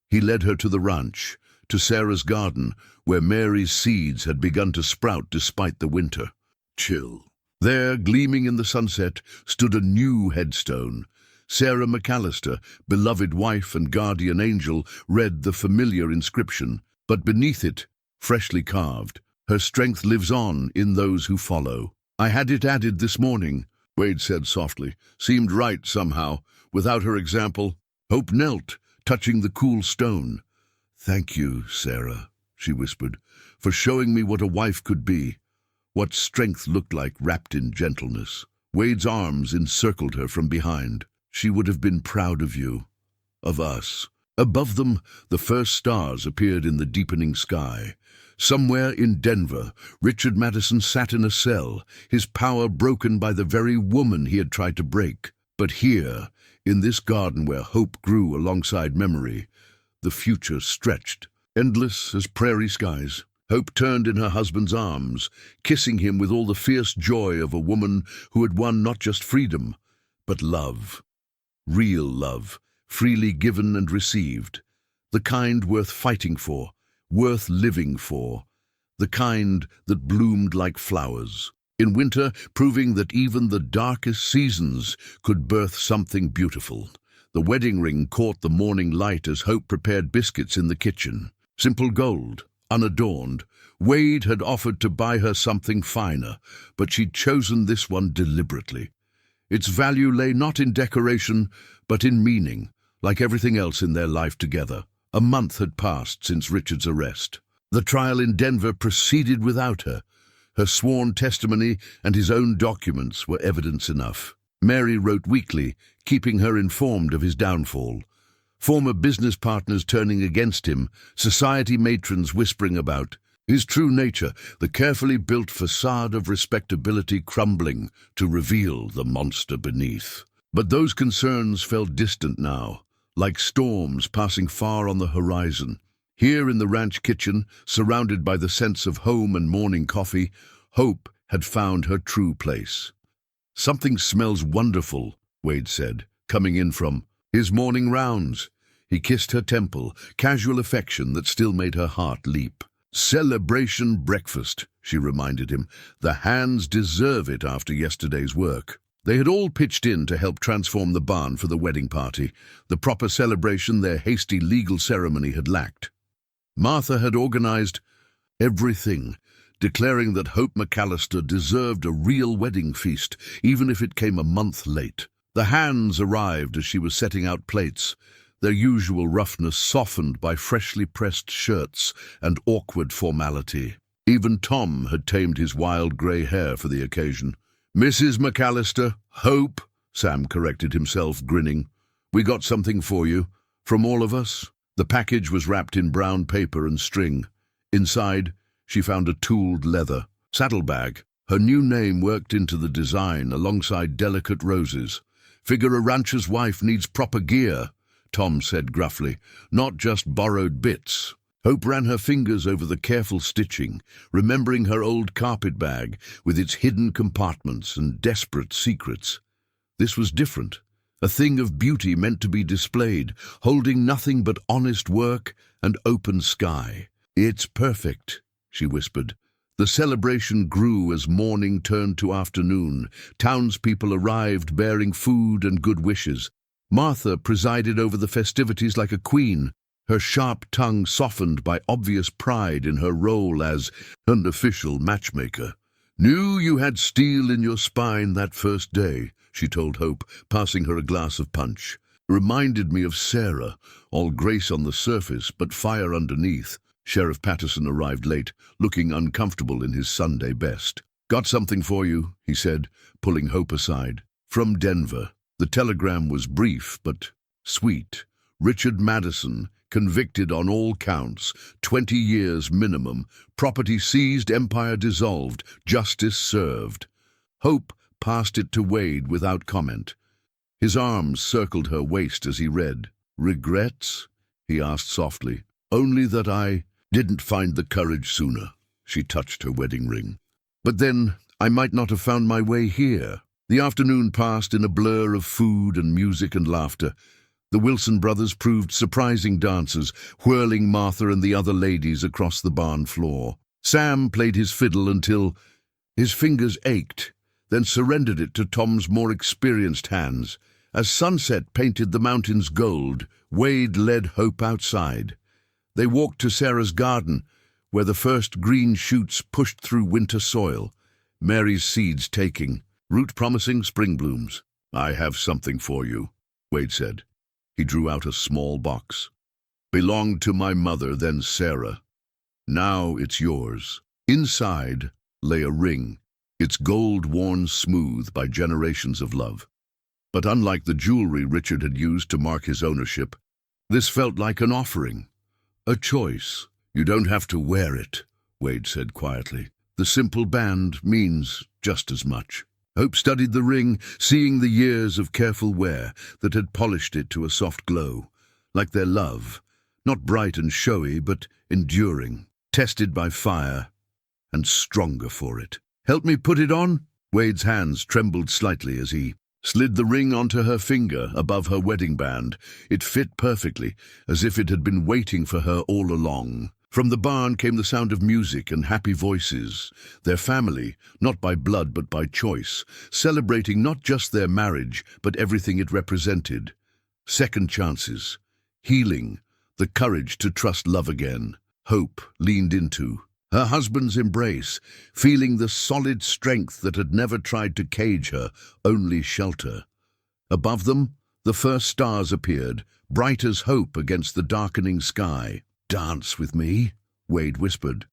He led her to the ranch, to Sarah's garden, where Mary's seeds had begun to sprout despite the winter. Chill. There, gleaming in the sunset, stood a new headstone. Sarah McAllister, beloved wife and guardian angel, read the familiar inscription, but beneath it, freshly carved, "Her strength lives on in those who follow." "I had it added this morning," Wade said softly. "Seemed right somehow. Without her example." Hope knelt, touching the cool stone. "Thank you, Sarah." she whispered, "for showing me what a wife could be, what strength looked like wrapped in gentleness." Wade's arms encircled her from behind. "She would have been proud of you, of us." Above them, the first stars appeared in the deepening sky. Somewhere in Denver, Richard Madison sat in a cell, his power broken by the very woman he had tried to break. But here, in this garden where hope grew alongside memory, the future stretched, endless as prairie skies. Hope turned in her husband's arms, kissing him with all the fierce joy of a woman who had won not just freedom, but love. Real love, freely given and received. The kind worth fighting for, worth living for. The kind that bloomed like flowers. In winter, proving that even the darkest seasons could birth something beautiful. The wedding ring caught the morning light as Hope prepared biscuits in the kitchen. Simple gold, unadorned. Wade had offered to buy her something finer, but she'd chosen this one deliberately. Its value lay not in decoration, but in meaning, like everything else in their life together. A month had passed since Richard's arrest. The trial in Denver proceeded without her. Her sworn testimony and his own documents were evidence enough. Mary wrote weekly, keeping her informed of his downfall. Former business partners turning against him, society matrons whispering about his true nature, the carefully built facade of respectability crumbling to reveal the monster beneath. But those concerns felt distant now, like storms passing far on the horizon. Here in the ranch kitchen, surrounded by the sense of home and morning coffee, Hope had found her true place. "Something smells wonderful," Wade said, coming in from his morning rounds. He kissed her temple, casual affection that still made her heart leap. "Celebration breakfast," she reminded him. "The hands deserve it after yesterday's work." They had all pitched in to help transform the barn for the wedding party, the proper celebration their hasty legal ceremony had lacked. Martha had organized everything, declaring that Hope McAllister deserved a real wedding feast, even if it came a month late. The hands arrived as she was setting out plates, their usual roughness softened by freshly pressed shirts and awkward formality. Even Tom had tamed his wild grey hair for the occasion. "Mrs. McAllister, Hope," Sam corrected himself, grinning. "We got something for you, from all of us." The package was wrapped in brown paper and string. Inside, she found a tooled leather saddlebag. Her new name worked into the design alongside delicate roses. "Figure a rancher's wife needs proper gear," Tom said gruffly, "not just borrowed bits." Hope ran her fingers over the careful stitching, remembering her old carpet bag with its hidden compartments and desperate secrets. This was different, a thing of beauty meant to be displayed, holding nothing but honest work and open sky. "It's perfect," she whispered. The celebration grew as morning turned to afternoon. Townspeople arrived bearing food and good wishes. Martha presided over the festivities like a queen, her sharp tongue softened by obvious pride in her role as an official matchmaker. "Knew you had steel in your spine that first day," she told Hope, passing her a glass of punch. "Reminded me of Sarah, all grace on the surface but fire underneath." Sheriff Patterson arrived late, looking uncomfortable in his Sunday best. "Got something for you," he said, pulling Hope aside. "From Denver." The telegram was brief but sweet. Richard Madison, convicted on all counts, 20 years minimum, property seized, empire dissolved, justice served. Hope passed it to Wade without comment. His arms circled her waist as he read. "Regrets?" he asked softly. "Only that I didn't find the courage sooner." She touched her wedding ring. "But then I might not have found my way here." The afternoon passed in a blur of food and music and laughter. The Wilson brothers proved surprising dancers, whirling Martha and the other ladies across the barn floor. Sam played his fiddle until his fingers ached, then surrendered it to Tom's more experienced hands. As sunset painted the mountains gold, Wade led Hope outside. They walked to Sarah's garden, where the first green shoots pushed through winter soil, Mary's seeds taking, root promising spring blooms. "I have something for you," Wade said. He drew out a small box. "Belonged to my mother, then Sarah. Now it's yours. Inside lay a ring, its gold worn smooth by generations of love. But unlike the jewelry Richard had used to mark his ownership, this felt like an offering, a choice. You don't have to wear it, Wade said quietly. The simple band means just as much. Hope studied the ring, seeing the years of careful wear that had polished it to a soft glow, like their love, not bright and showy, but enduring, tested by fire, and stronger for it. Help me put it on? Wade's hands trembled slightly as he slid the ring onto her finger above her wedding band. It fit perfectly, as if it had been waiting for her all along. From the barn came the sound of music and happy voices, their family, not by blood but by choice, celebrating not just their marriage, but everything it represented. Second chances, healing, the courage to trust love again. Hope leaned into her husband's embrace, feeling the solid strength that had never tried to cage her, only shelter. Above them, the first stars appeared, bright as hope against the darkening sky. "Dance with me," Wade whispered.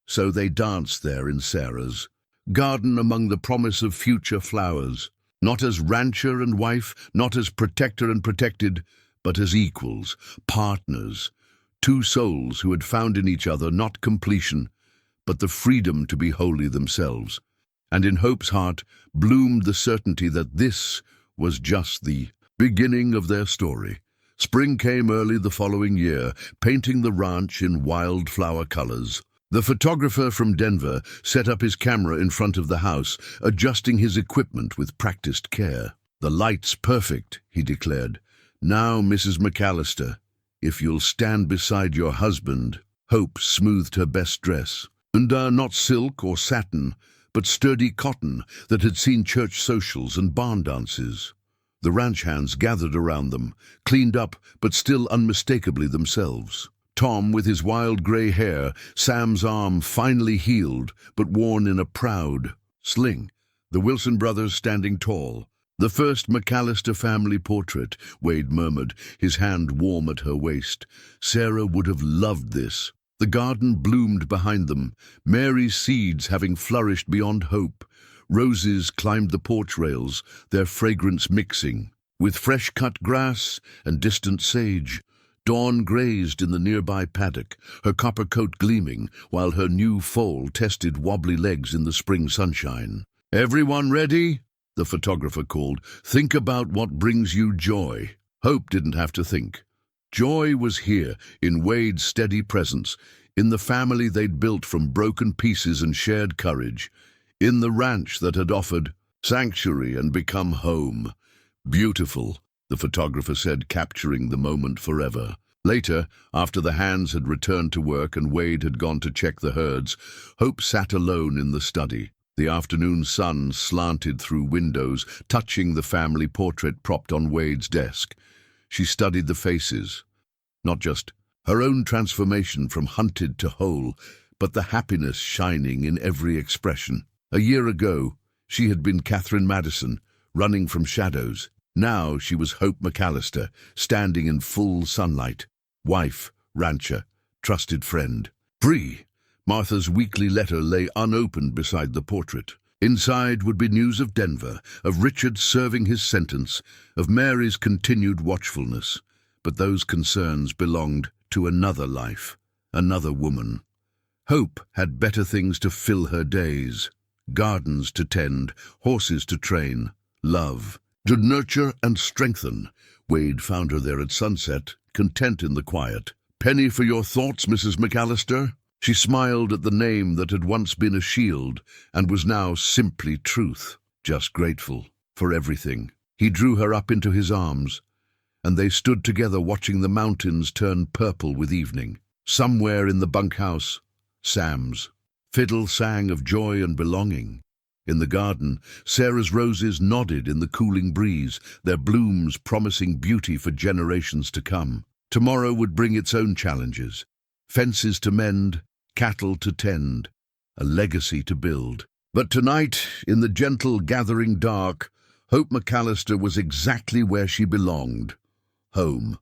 So they danced there in Sarah's garden among the promise of future flowers, not as rancher and wife, not as protector and protected, but as equals, partners, two souls who had found in each other not completion, but the freedom to be wholly themselves. And in Hope's heart bloomed the certainty that this was just the beginning of their story. Spring came early the following year, painting the ranch in wildflower colors. The photographer from Denver set up his camera in front of the house, adjusting his equipment with practiced care. "The light's perfect," he declared. "Now, Mrs. McAllister, if you'll stand beside your husband." Hope smoothed her best dress, and not silk or satin, but sturdy cotton that had seen church socials and barn dances. The ranch hands gathered around them, cleaned up but still unmistakably themselves. Tom with his wild grey hair, Sam's arm finally healed but worn in a proud sling, the Wilson brothers standing tall. "The first McAllister family portrait," Wade murmured, his hand warm at her waist. Sarah would have loved this. The garden bloomed behind them, Mary's seeds having flourished beyond hope. Roses climbed the porch rails, their fragrance mixing with fresh-cut grass and distant sage. Dawn grazed in the nearby paddock, her copper coat gleaming, while her new foal tested wobbly legs in the spring sunshine. "Everyone ready?" the photographer called. "Think about what brings you joy." Hope didn't have to think. Joy was here, in Wade's steady presence, in the family they'd built from broken pieces and shared courage, in the ranch that had offered sanctuary and become home. "Beautiful," the photographer said, capturing the moment forever. Later, after the hands had returned to work and Wade had gone to check the herds, Hope sat alone in the study. The afternoon sun slanted through windows, touching the family portrait propped on Wade's desk. She studied the faces, not just her own transformation from hunted to whole, but the happiness shining in every expression. A year ago, she had been Catherine Madison, running from shadows. Now she was Hope McAllister, standing in full sunlight. Wife, rancher, trusted friend. Free. Martha's weekly letter lay unopened beside the portrait. Inside would be news of Denver, of Richard serving his sentence, of Mary's continued watchfulness. But those concerns belonged to another life, another woman. Hope had better things to fill her days. Gardens to tend, horses to train, love to nurture and strengthen. Wade found her there at sunset, content in the quiet. "Penny for your thoughts, Mrs. McAllister?" She smiled at the name that had once been a shield and was now simply truth. "Just grateful for everything." He drew her up into his arms, and they stood together watching the mountains turn purple with evening. Somewhere in the bunkhouse, Sam's fiddle sang of joy and belonging. In the garden, Sarah's roses nodded in the cooling breeze, their blooms promising beauty for generations to come. Tomorrow would bring its own challenges. Fences to mend, cattle to tend, a legacy to build. But tonight, in the gentle gathering dark, Hope McAllister was exactly where she belonged. Home.